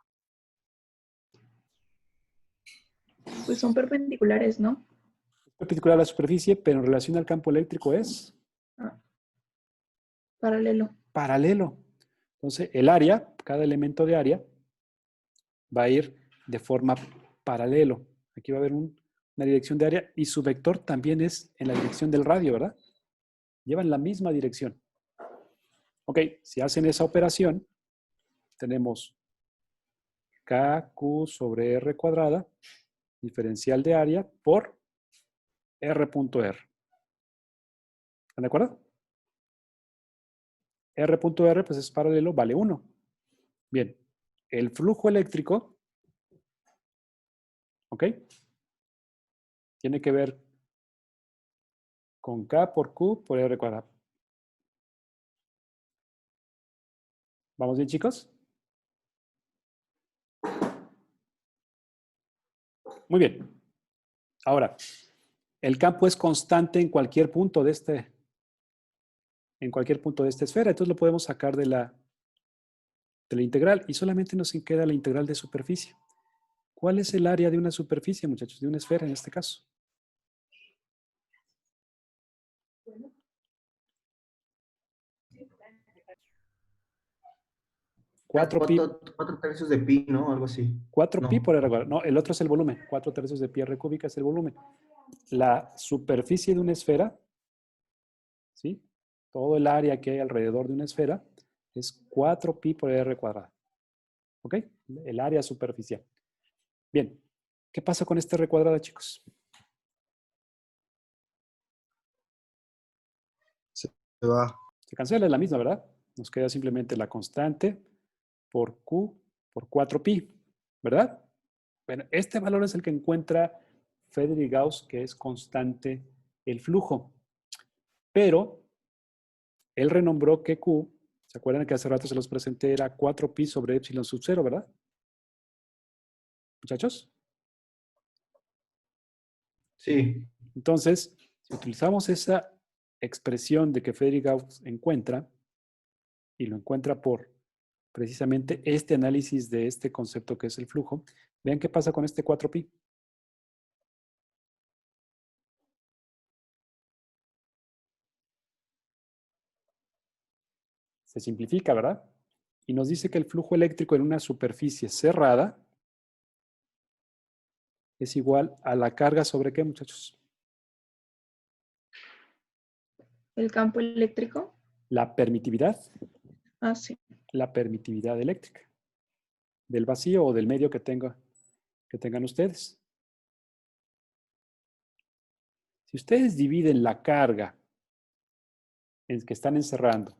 Pues son perpendiculares, ¿no? Perpendicular a la superficie, pero en relación al campo eléctrico es Ah, paralelo. paralelo. Entonces, el área, cada elemento de área, va a ir de forma paralelo. Aquí va a haber una dirección de área y su vector también es en la dirección del radio, ¿verdad? Llevan la misma dirección. Ok, si hacen esa operación, tenemos KQ sobre R cuadrada, diferencial de área por R.R. ¿Están de acuerdo? R.R pues es paralelo, vale 1. Bien, el flujo eléctrico, ¿ok? Tiene que ver con K por Q por R cuadrado. ¿Vamos bien, chicos? Muy bien. Ahora, el campo es constante en cualquier punto de esta esfera, entonces lo podemos sacar de la integral y solamente nos queda la integral de superficie. ¿Cuál es el área de una superficie, muchachos? De una esfera en este caso. Cuatro 4pi. tercios de pi, ¿no? Algo así. 4pi No. por R cuadrado. No, el otro es el volumen. 4 tercios de pi R cúbica es el volumen. La superficie de una esfera, ¿sí? Todo el área que hay alrededor de una esfera es 4pi por R cuadrado. ¿Ok? El área superficial. Bien. ¿Qué pasa con este R cuadrado, chicos? Se va. Se cancela, es la misma, ¿verdad? Nos queda simplemente la constante por Q por 4pi, ¿verdad? Bueno, este valor es el que encuentra Friedrich Gauss, que es constante el flujo. Pero él renombró que Q, ¿se acuerdan que hace rato se los presenté? Era 4pi sobre epsilon sub 0, ¿verdad? Muchachos. Sí. Entonces, si utilizamos esa expresión de que Friedrich Gauss encuentra, y lo encuentra por precisamente este análisis de este concepto que es el flujo, vean qué pasa con este 4pi. Se simplifica, ¿verdad? Y nos dice que el flujo eléctrico en una superficie cerrada es igual a la carga sobre ¿qué, muchachos? El campo eléctrico. La permitividad. Ah, sí. La permitividad eléctrica del vacío o del medio que tengan ustedes. Si ustedes dividen la carga en que están encerrando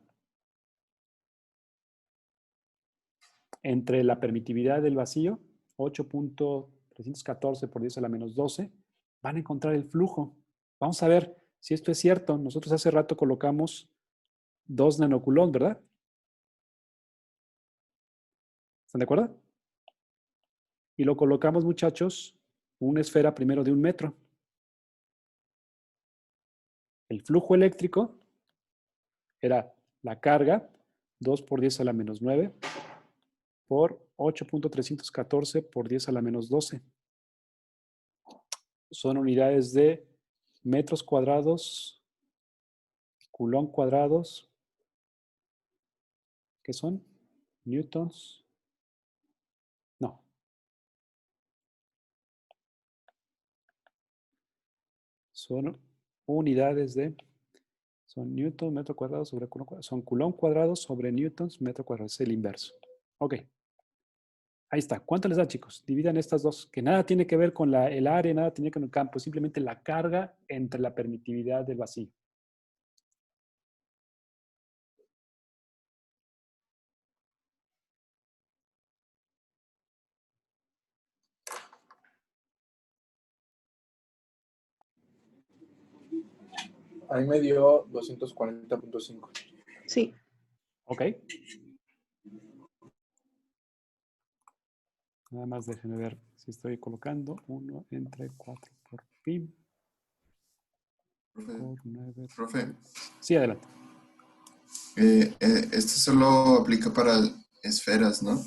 entre la permitividad del vacío, 8.314 por 10 a la menos 12, van a encontrar el flujo. Vamos a ver si esto es cierto. Nosotros hace rato colocamos 2 nanocoulomb, ¿verdad? ¿Están de acuerdo? Y lo colocamos, muchachos, una esfera primero de 1 metro. El flujo eléctrico era la carga, 2 por 10 a la menos 9, por 8.314 por 10 a la menos 12. Son unidades de metros cuadrados, coulomb cuadrados, ¿qué son? Newtons. No. Son unidades de, son newton, metro cuadrado sobre coulomb cuadrado. Son coulomb cuadrado sobre newtons, metro cuadrado. Es el inverso. Ok. Ahí está. ¿Cuánto les da, chicos? Dividan estas dos, que nada tiene que ver con el área, nada tiene que ver con el campo, simplemente la carga entre la permitividad del vacío. Ahí me dio 240.5. Sí. Ok. Nada más déjenme ver si estoy colocando 1 entre 4 por pi. Por 9. Profe, Sí, adelante. Este solo aplica para esferas, ¿no?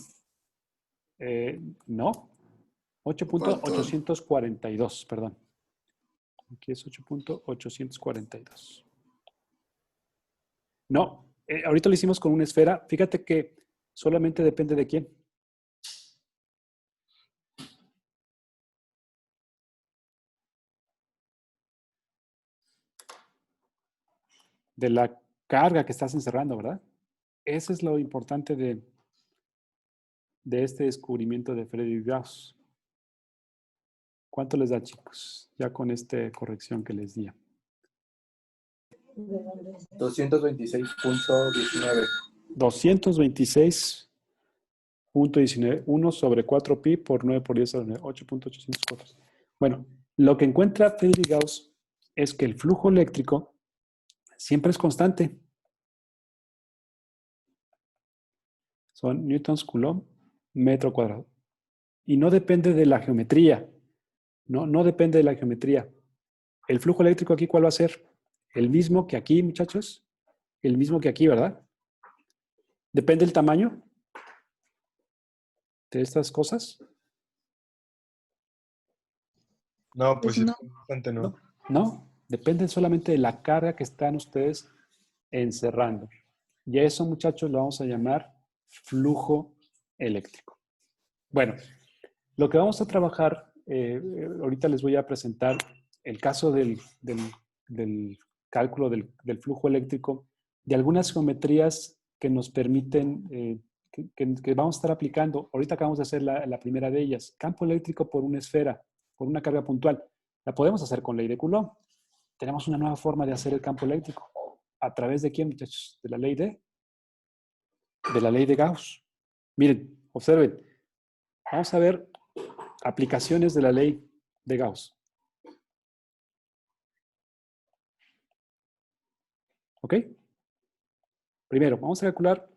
No. Para todo. 8.842, perdón. Aquí es 8.842. No, ahorita lo hicimos con una esfera. Fíjate que solamente depende de quién. De la carga que estás encerrando, ¿verdad? Eso es lo importante de este descubrimiento de Frederick Gauss. ¿Cuánto les da, chicos? Ya con esta corrección que les di. 226.19. 226.19. 1 sobre 4pi por 9 por 10 a la 9. 8.804. Bueno, lo que encuentra Frederick Gauss es que el flujo eléctrico siempre es constante. Son newtons coulomb metro cuadrado. Y no depende de la geometría. No depende de la geometría. El flujo eléctrico aquí, ¿cuál va a ser? El mismo que aquí, muchachos. El mismo que aquí, ¿verdad? Depende del tamaño de estas cosas. No, pues Pues no. es constante, ¿no? No, depende solamente de la carga que están ustedes encerrando. Y a eso, muchachos, lo vamos a llamar flujo eléctrico. Bueno, lo que vamos a trabajar, ahorita les voy a presentar el caso del cálculo del flujo eléctrico, de algunas geometrías que nos permiten, que vamos a estar aplicando. Ahorita acabamos de hacer la primera de ellas, campo eléctrico por una esfera, por una carga puntual. La podemos hacer con ley de Coulomb. Tenemos una nueva forma de hacer el campo eléctrico. ¿A través de quién, muchachos? De la ley de Gauss. Miren, observen. Vamos a ver aplicaciones de la ley de Gauss. ¿Ok? Primero, vamos a calcular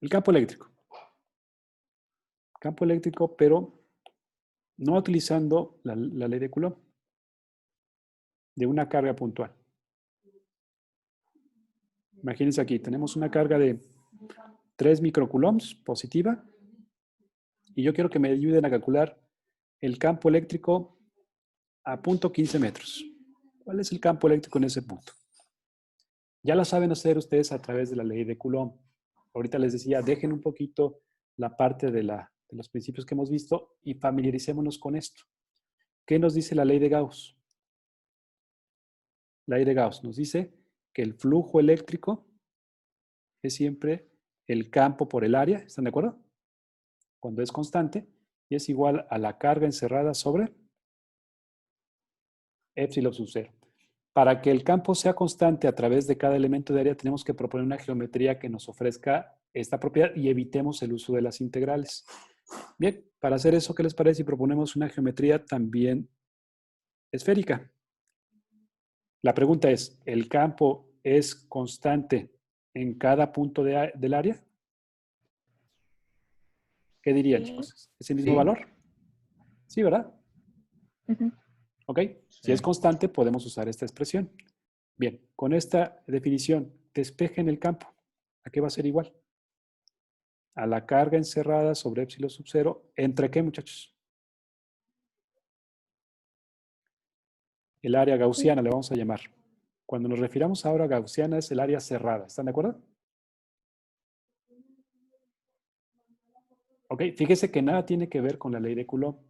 el campo eléctrico. Campo eléctrico, pero no utilizando la ley de Coulomb, de una carga puntual. Imagínense aquí, tenemos una carga de 3 microcoulombs positiva y yo quiero que me ayuden a calcular el campo eléctrico a punto 15 metros. ¿Cuál es el campo eléctrico en ese punto? Ya lo saben hacer ustedes a través de la ley de Coulomb. Ahorita les decía, dejen un poquito la parte de los principios que hemos visto y familiaricémonos con esto. ¿Qué nos dice la ley de Gauss? La ley de Gauss nos dice que el flujo eléctrico es siempre el campo por el área, ¿están de acuerdo? Cuando es constante y es igual a la carga encerrada sobre epsilon sub 0. Para que el campo sea constante a través de cada elemento de área, tenemos que proponer una geometría que nos ofrezca esta propiedad y evitemos el uso de las integrales. Bien, para hacer eso, ¿qué les parece si proponemos una geometría también esférica? La pregunta es, ¿el campo es constante en cada punto del área? ¿Qué dirían, chicos? ¿Es el mismo Sí. valor? Sí, ¿verdad? Ujú. ¿Ok? Si es constante, podemos usar esta expresión. Bien, con esta definición, despejen el campo. ¿A qué va a ser igual? A la carga encerrada sobre epsilon sub 0. ¿Entre qué, muchachos? El área gaussiana le vamos a llamar. Cuando nos refiramos ahora a gaussiana es el área cerrada. ¿Están de acuerdo? Ok, fíjese que nada tiene que ver con la ley de Coulomb.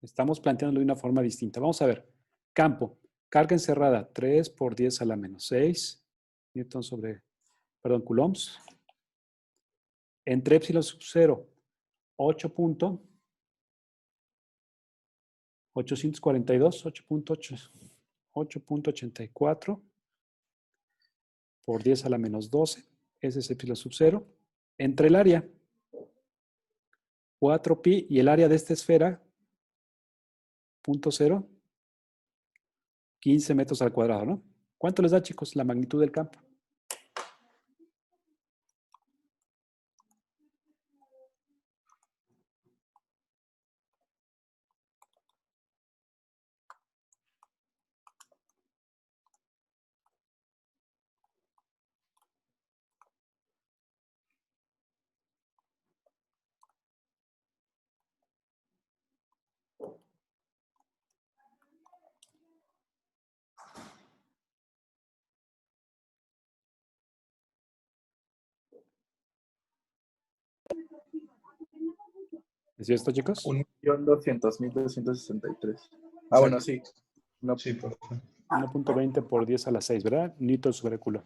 Estamos planteándolo de una forma distinta. Vamos a ver. Campo. Carga encerrada, 3 por 10 a la menos 6. Newton sobre, perdón, coulombs. Entre epsilon sub 0, 8.842, 8.84 por 10 a la menos 12. Ese es epsilon sub 0. Entre el área, 4pi y el área de esta esfera, 0.0, 15 metros al cuadrado, ¿no? ¿Cuánto les da, chicos, la magnitud del campo? ¿Es esto, chicos? 1.200.263. Ah, bueno, sí. No, Sí, profe. 1.20 por 10 a la 6, ¿verdad? Newton sobre Coulomb.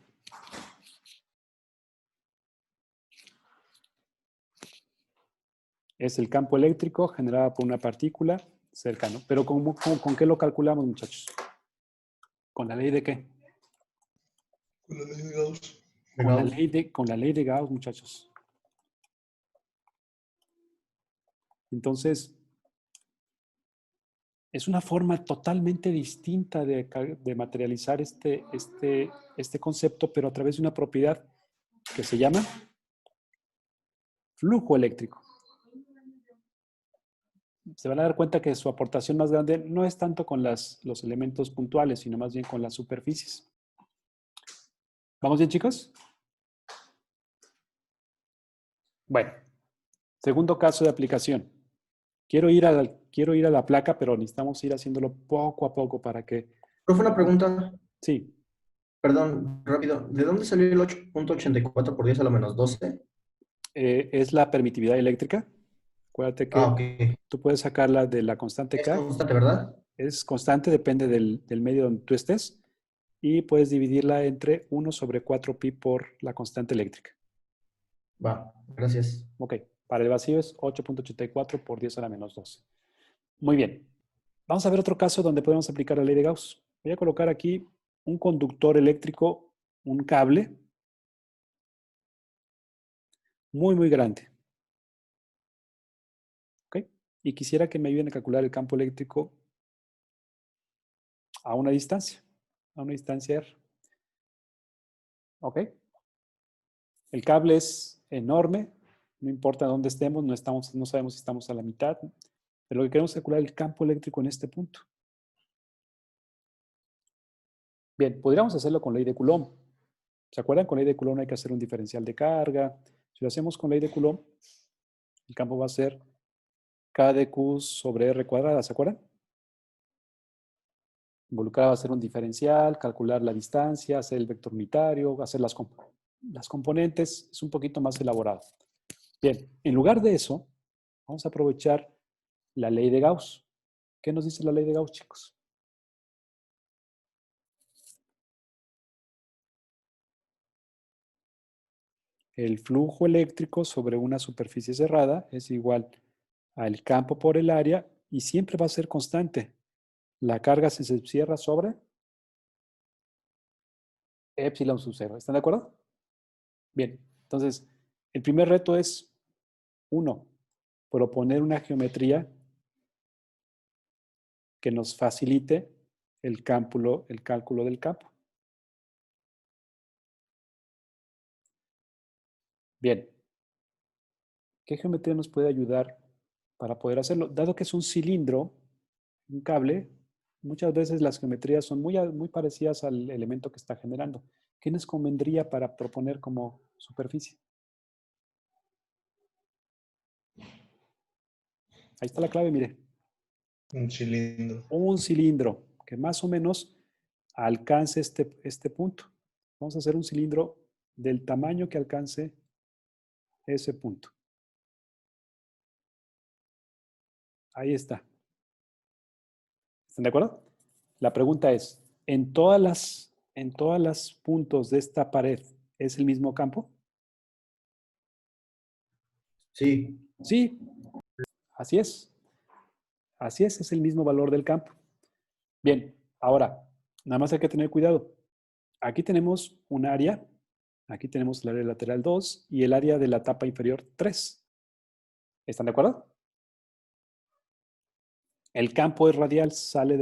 Es el campo eléctrico generado por una partícula cercana. Pero ¿con qué lo calculamos, muchachos? ¿Con la ley de qué? Con la ley de Gauss. Con la ley de Gauss, muchachos. Entonces, es una forma totalmente distinta de materializar este concepto, pero a través de una propiedad que se llama flujo eléctrico. Se van a dar cuenta que su aportación más grande no es tanto con los elementos puntuales, sino más bien con las superficies. ¿Vamos bien, chicos? Bueno, segundo caso de aplicación. Quiero ir a la placa, pero necesitamos ir haciéndolo poco a poco para que... Profe, una pregunta. Sí, Perdón, rápido. ¿De dónde salió el 8.84 por 10 a la menos 12? es la permitividad eléctrica. Acuérdate que Ok. tú puedes sacarla de la constante Es K. constante, ¿verdad? Es constante, depende del medio donde tú estés. Y puedes dividirla entre 1 sobre 4pi por la constante eléctrica. Va, gracias. Ok, para el vacío es 8.84 por 10 a la menos 12. Muy bien. Vamos a ver otro caso donde podemos aplicar la ley de Gauss. Voy a colocar aquí un conductor eléctrico, un cable muy, muy grande. ¿Ok? Y quisiera que me ayuden a calcular el campo eléctrico a una distancia R. ¿Ok? El cable es enorme, no importa dónde estemos, no sabemos si estamos a la mitad, pero lo que queremos es calcular el campo eléctrico en este punto. Bien, podríamos hacerlo con ley de Coulomb. ¿Se acuerdan? Con ley de Coulomb hay que hacer un diferencial de carga. Si lo hacemos con ley de Coulomb, el campo va a ser K de Q sobre R cuadrada, ¿se acuerdan? Involucrar va a ser un diferencial, calcular la distancia, hacer el vector unitario, hacer las componentes. Es un poquito más elaborado. Bien, en lugar de eso, vamos a aprovechar la ley de Gauss. ¿Qué nos dice la ley de Gauss, chicos? El flujo eléctrico sobre una superficie cerrada es igual al campo por el área y siempre va a ser constante. La carga se cierra sobre epsilon sub 0. ¿Están de acuerdo? Bien, entonces, el primer reto es, 1, proponer una geometría que nos facilite el cálculo del campo. Bien, ¿qué geometría nos puede ayudar para poder hacerlo? Dado que es un cilindro, un cable, muchas veces las geometrías son muy parecidas al elemento que está generando. ¿Qué nos convendría para proponer como superficie? Ahí está la clave, mire. Un cilindro. Un cilindro que más o menos alcance este punto. Vamos a hacer un cilindro del tamaño que alcance ese punto. Ahí está. ¿Están de acuerdo? La pregunta es, ¿en todas las puntos de esta pared es el mismo campo? Sí. Sí, así es. Así es el mismo valor del campo. Bien, ahora, nada más hay que tener cuidado. Aquí tenemos un área, aquí tenemos el área lateral 2 y el área de la tapa inferior 3. ¿Están de acuerdo? El campo es radial, sale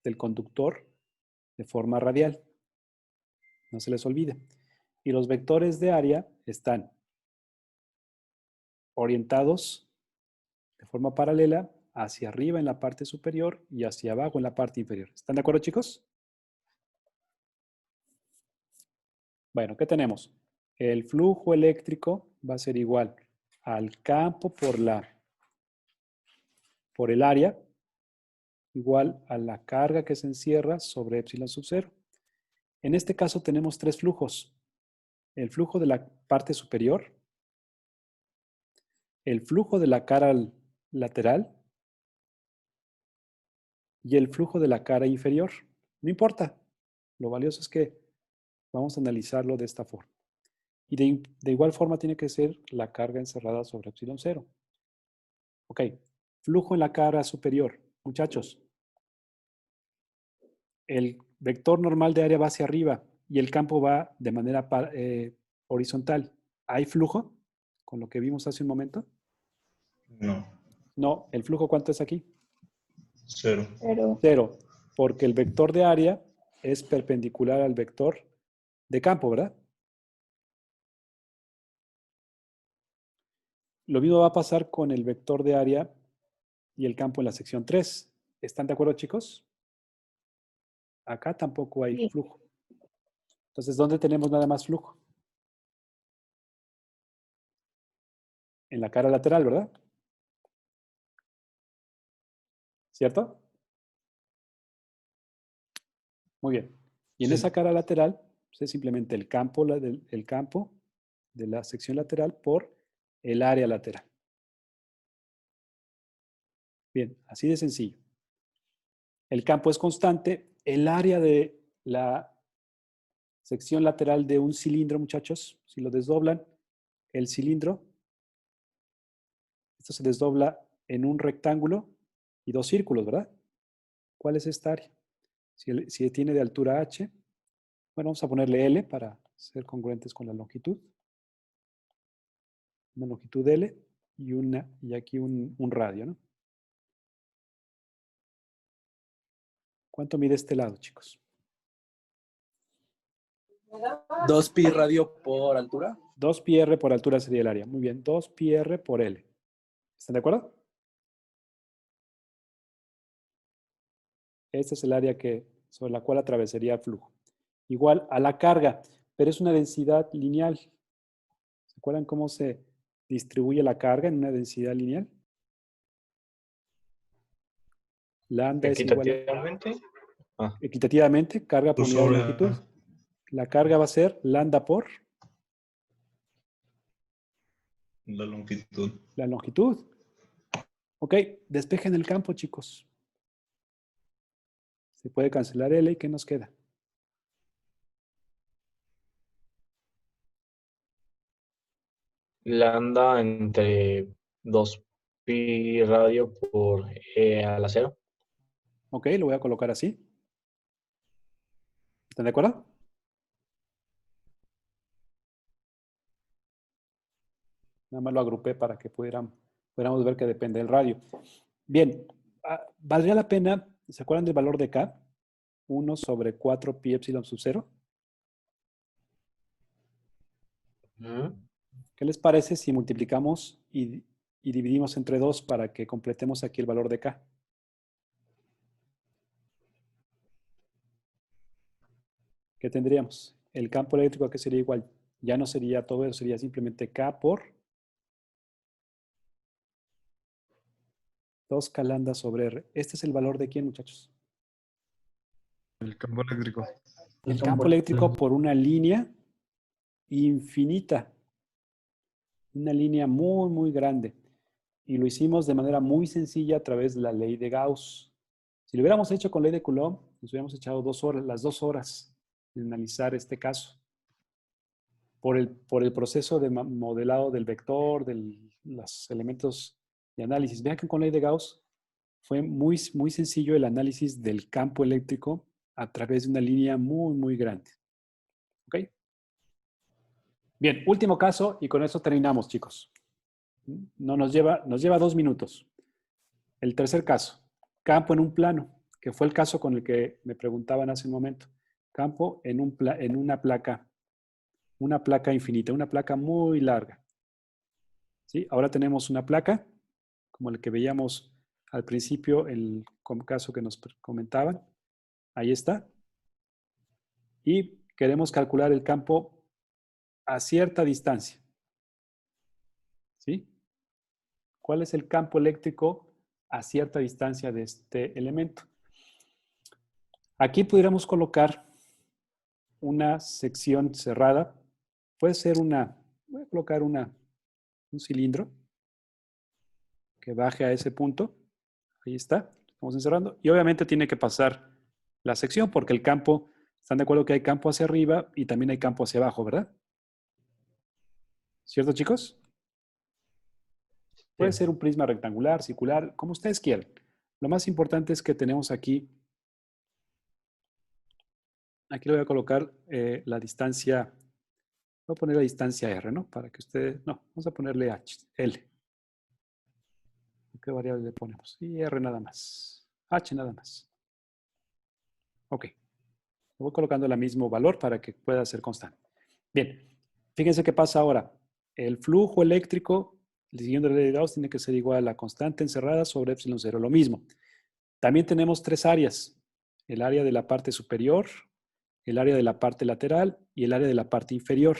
del conductor de forma radial. No se les olvide. Y los vectores de área están orientados de forma paralela hacia arriba en la parte superior y hacia abajo en la parte inferior. ¿Están de acuerdo, chicos? Bueno, ¿qué tenemos? El flujo eléctrico va a ser igual al campo por el área, igual a la carga que se encierra sobre epsilon sub 0. En este caso tenemos 3 flujos. El flujo de la parte superior, el flujo de la cara lateral y el flujo de la cara inferior. No importa. Lo valioso es que vamos a analizarlo de esta forma. Y de igual forma tiene que ser la carga encerrada sobre epsilon 0. Ok. Flujo en la cara superior. Muchachos, el vector normal de área va hacia arriba y el campo va de manera horizontal. ¿Hay flujo? Con lo que vimos hace un momento. No. No. ¿El flujo cuánto es aquí? 0. 0. 0. Porque el vector de área es perpendicular al vector de campo, ¿verdad? Lo mismo va a pasar con el vector de área y el campo en la sección 3. ¿Están de acuerdo, chicos? Acá tampoco hay Sí. flujo. Entonces, ¿dónde tenemos nada más flujo? En la cara lateral, ¿verdad? ¿Cierto? Muy bien. Y en Sí. esa cara lateral pues, es simplemente el campo de la sección lateral por el área lateral. Bien, así de sencillo. El campo es constante. El área de la sección lateral de un cilindro, muchachos, si lo desdoblan, el cilindro, esto se desdobla en un rectángulo y dos círculos, ¿verdad? ¿Cuál es esta área? Si tiene de altura h, bueno, vamos a ponerle L para ser congruentes con la longitud. Una longitud L y aquí un radio, ¿no? ¿Cuánto mide este lado, chicos? 2 pi radio por altura. 2 pi r por altura sería el área. Muy bien, 2 pi r por L. ¿Están de acuerdo? Este es el área sobre la cual atravesaría el flujo. Igual a la carga, pero es una densidad lineal. ¿Se acuerdan cómo se distribuye la carga en una densidad lineal? Lambda es igual a... Equitativamente, carga por unidad de longitud. La carga va a ser lambda por... La longitud. La longitud. Ok, despejen el campo, chicos. Se puede cancelar L y ¿qué nos queda? Lambda entre 2 pi radio por E a la 0. Ok, lo voy a colocar así. ¿Están de acuerdo? Nada más lo agrupé para que pudiéramos ver que depende del radio. Bien, ¿valdría la pena, se acuerdan del valor de K? 1 sobre 4 pi epsilon sub 0. ¿Qué les parece si multiplicamos y dividimos entre 2 para que completemos aquí el valor de K? ¿Qué tendríamos? El campo eléctrico aquí sería igual. Ya no sería todo eso, sería simplemente K por 2K lambda sobre R. ¿Este es el valor de quién, muchachos? El campo eléctrico. El campo eléctrico por una línea infinita. Una línea muy, muy grande. Y lo hicimos de manera muy sencilla a través de la ley de Gauss. Si lo hubiéramos hecho con ley de Coulomb, nos hubiéramos echado 2 horas, las 2 horas de analizar este caso. Por el proceso de modelado del vector, de los elementos de análisis. Vean que con ley de Gauss fue muy, muy sencillo el análisis del campo eléctrico a través de una línea muy, muy grande. ¿Ok? Bien, último caso y con eso terminamos, chicos. No nos lleva 2 minutos. El tercer caso, campo en un plano, que fue el caso con el que me preguntaban hace un momento. Campo en una placa infinita, una placa muy larga. ¿Sí? Ahora tenemos una placa, como el que veíamos al principio, el caso que nos comentaban. Ahí está. Y queremos calcular el campo a cierta distancia. ¿Sí? ¿Cuál es el campo eléctrico a cierta distancia de este elemento? Aquí pudiéramos colocar una sección cerrada. Puede ser voy a colocar un cilindro. que baje a ese punto. Ahí está, estamos encerrando. Y obviamente tiene que pasar la sección porque el campo, ¿están de acuerdo que hay campo hacia arriba y también hay campo hacia abajo, verdad? ¿Cierto, chicos? Puede ser un prisma rectangular, circular, como ustedes quieran. Lo más importante es que tenemos aquí le voy a colocar la distancia, voy a poner la distancia R, ¿no? Para que ustedes, no, vamos a ponerle L. ¿Qué variable le ponemos? Y R nada más. H nada más. Ok. Voy colocando el mismo valor para que pueda ser constante. Bien. Fíjense qué pasa ahora. El flujo eléctrico, siguiendo la ley de Gauss, tiene que ser igual a la constante encerrada sobre epsilon 0. Lo mismo. También tenemos tres áreas. El área de la parte superior, el área de la parte lateral y el área de la parte inferior.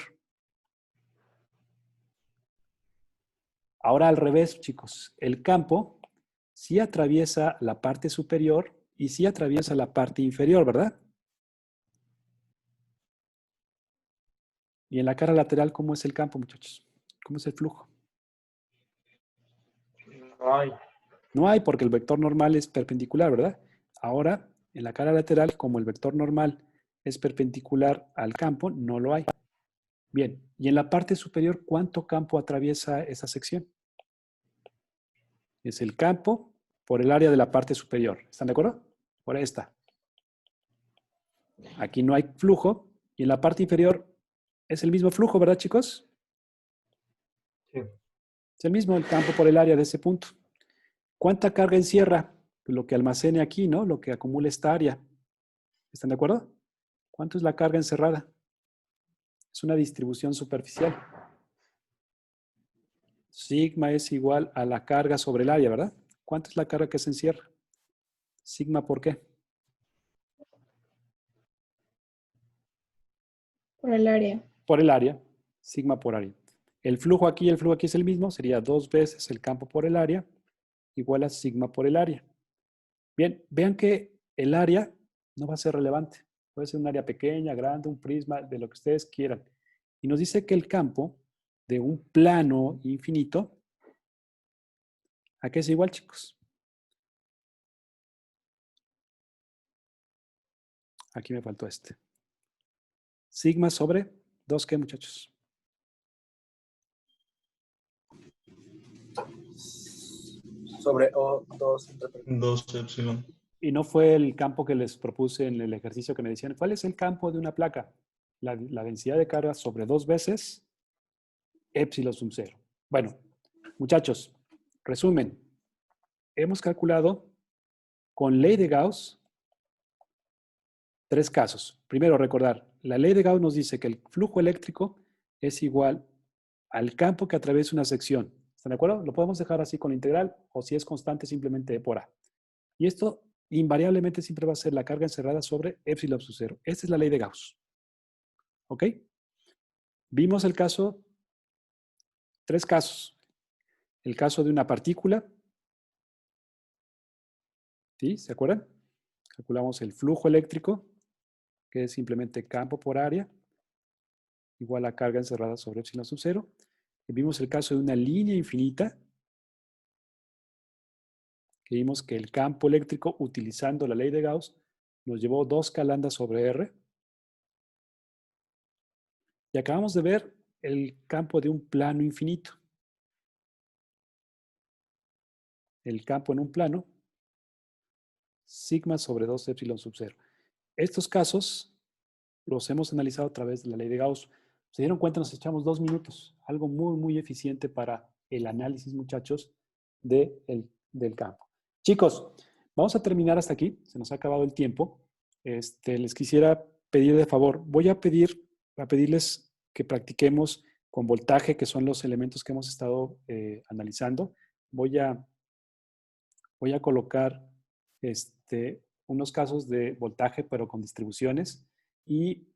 Ahora al revés, chicos. El campo sí atraviesa la parte superior y sí atraviesa la parte inferior, ¿verdad? Y en la cara lateral, ¿cómo es el campo, muchachos? ¿Cómo es el flujo? No hay. No hay porque el vector normal es perpendicular, ¿verdad? Ahora, en la cara lateral, como el vector normal es perpendicular al campo, no lo hay. Bien, y en la parte superior, ¿cuánto campo atraviesa esa sección? Es el campo por el área de la parte superior. ¿Están de acuerdo? Por esta. Aquí no hay flujo y en la parte inferior es el mismo flujo, ¿verdad, chicos? Sí. Es el mismo el campo por el área de ese punto. ¿Cuánta carga encierra? Lo que almacene aquí, ¿no? Lo que acumula esta área. ¿Están de acuerdo? ¿Cuánto es la carga encerrada? Es una distribución superficial. Sigma es igual a la carga sobre el área, ¿verdad? ¿Cuánto es la carga que se encierra? Sigma, ¿por qué? Por el área. Por el área. Sigma por área. El flujo aquí y el flujo aquí es el mismo. Sería 2 veces el campo por el área igual a sigma por el área. Bien, vean que el área no va a ser relevante. Puede ser un área pequeña, grande, un prisma, de lo que ustedes quieran. Y nos dice que el campo de un plano infinito, ¿a qué es igual, chicos? Aquí me faltó este. Sigma sobre 2, ¿qué, muchachos? Sobre O2 entre 2 epsilon. Y no fue el campo que les propuse en el ejercicio que me decían, ¿cuál es el campo de una placa? La densidad de carga sobre 2 veces epsilon sub 0. Bueno, muchachos, resumen. Hemos calculado con ley de Gauss 3 casos. Primero, recordar, la ley de Gauss nos dice que el flujo eléctrico es igual al campo que atraviesa una sección. ¿Están de acuerdo? Lo podemos dejar así con la integral o si es constante simplemente por A. Y esto invariablemente siempre va a ser la carga encerrada sobre epsilon sub 0. Esta es la ley de Gauss. ¿Ok? Vimos el caso, 3 casos. El caso de una partícula. ¿Sí? ¿Se acuerdan? Calculamos el flujo eléctrico, que es simplemente campo por área, igual a carga encerrada sobre epsilon sub 0. Y vimos el caso de una línea infinita, que vimos que el campo eléctrico, utilizando la ley de Gauss, nos llevó 2 calandras sobre R. Y acabamos de ver el campo de un plano infinito. El campo en un plano, sigma sobre 2 epsilon sub 0. Estos casos los hemos analizado a través de la ley de Gauss. Se dieron cuenta, nos echamos 2 minutos. Algo muy, muy eficiente para el análisis, muchachos, del campo. Chicos, vamos a terminar hasta aquí. Se nos ha acabado el tiempo. Les quisiera pedir de favor, voy a pedirles que practiquemos con voltaje, que son los elementos que hemos estado analizando. Voy a colocar unos casos de voltaje, pero con distribuciones y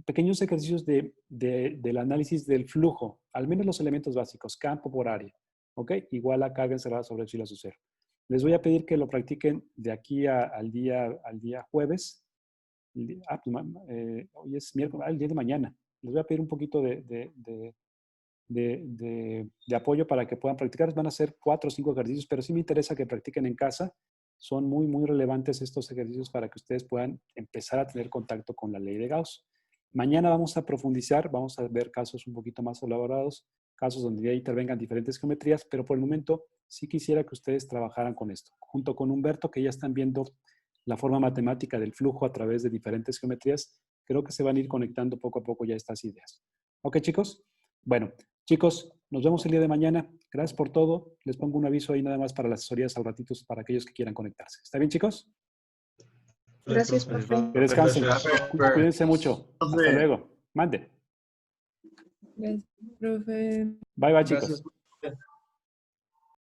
pequeños ejercicios del análisis del flujo, al menos los elementos básicos, campo por área, ¿ok? Igual a carga encerrada sobre epsilon sub 0. Les voy a pedir que lo practiquen de aquí al día jueves. Hoy es miércoles, el día de mañana. Les voy a pedir un poquito de de apoyo para que puedan practicar. Van a ser 4 o 5 ejercicios, pero sí me interesa que practiquen en casa. Son muy, muy relevantes estos ejercicios para que ustedes puedan empezar a tener contacto con la ley de Gauss. Mañana vamos a profundizar, vamos a ver casos un poquito más elaborados, casos donde ya intervengan diferentes geometrías, pero por el momento sí quisiera que ustedes trabajaran con esto. Junto con Humberto, que ya están viendo la forma matemática del flujo a través de diferentes geometrías, creo que se van a ir conectando poco a poco ya estas ideas. ¿Ok, chicos? Bueno, chicos, nos vemos el día de mañana. Gracias por todo. Les pongo un aviso ahí nada más para las asesorías al ratito para aquellos que quieran conectarse. ¿Está bien, chicos? Gracias, profe. Que descansen. Gracias. Cuídense mucho. Hasta luego. Mande. Gracias, profe. Bye, bye, chicos. Gracias.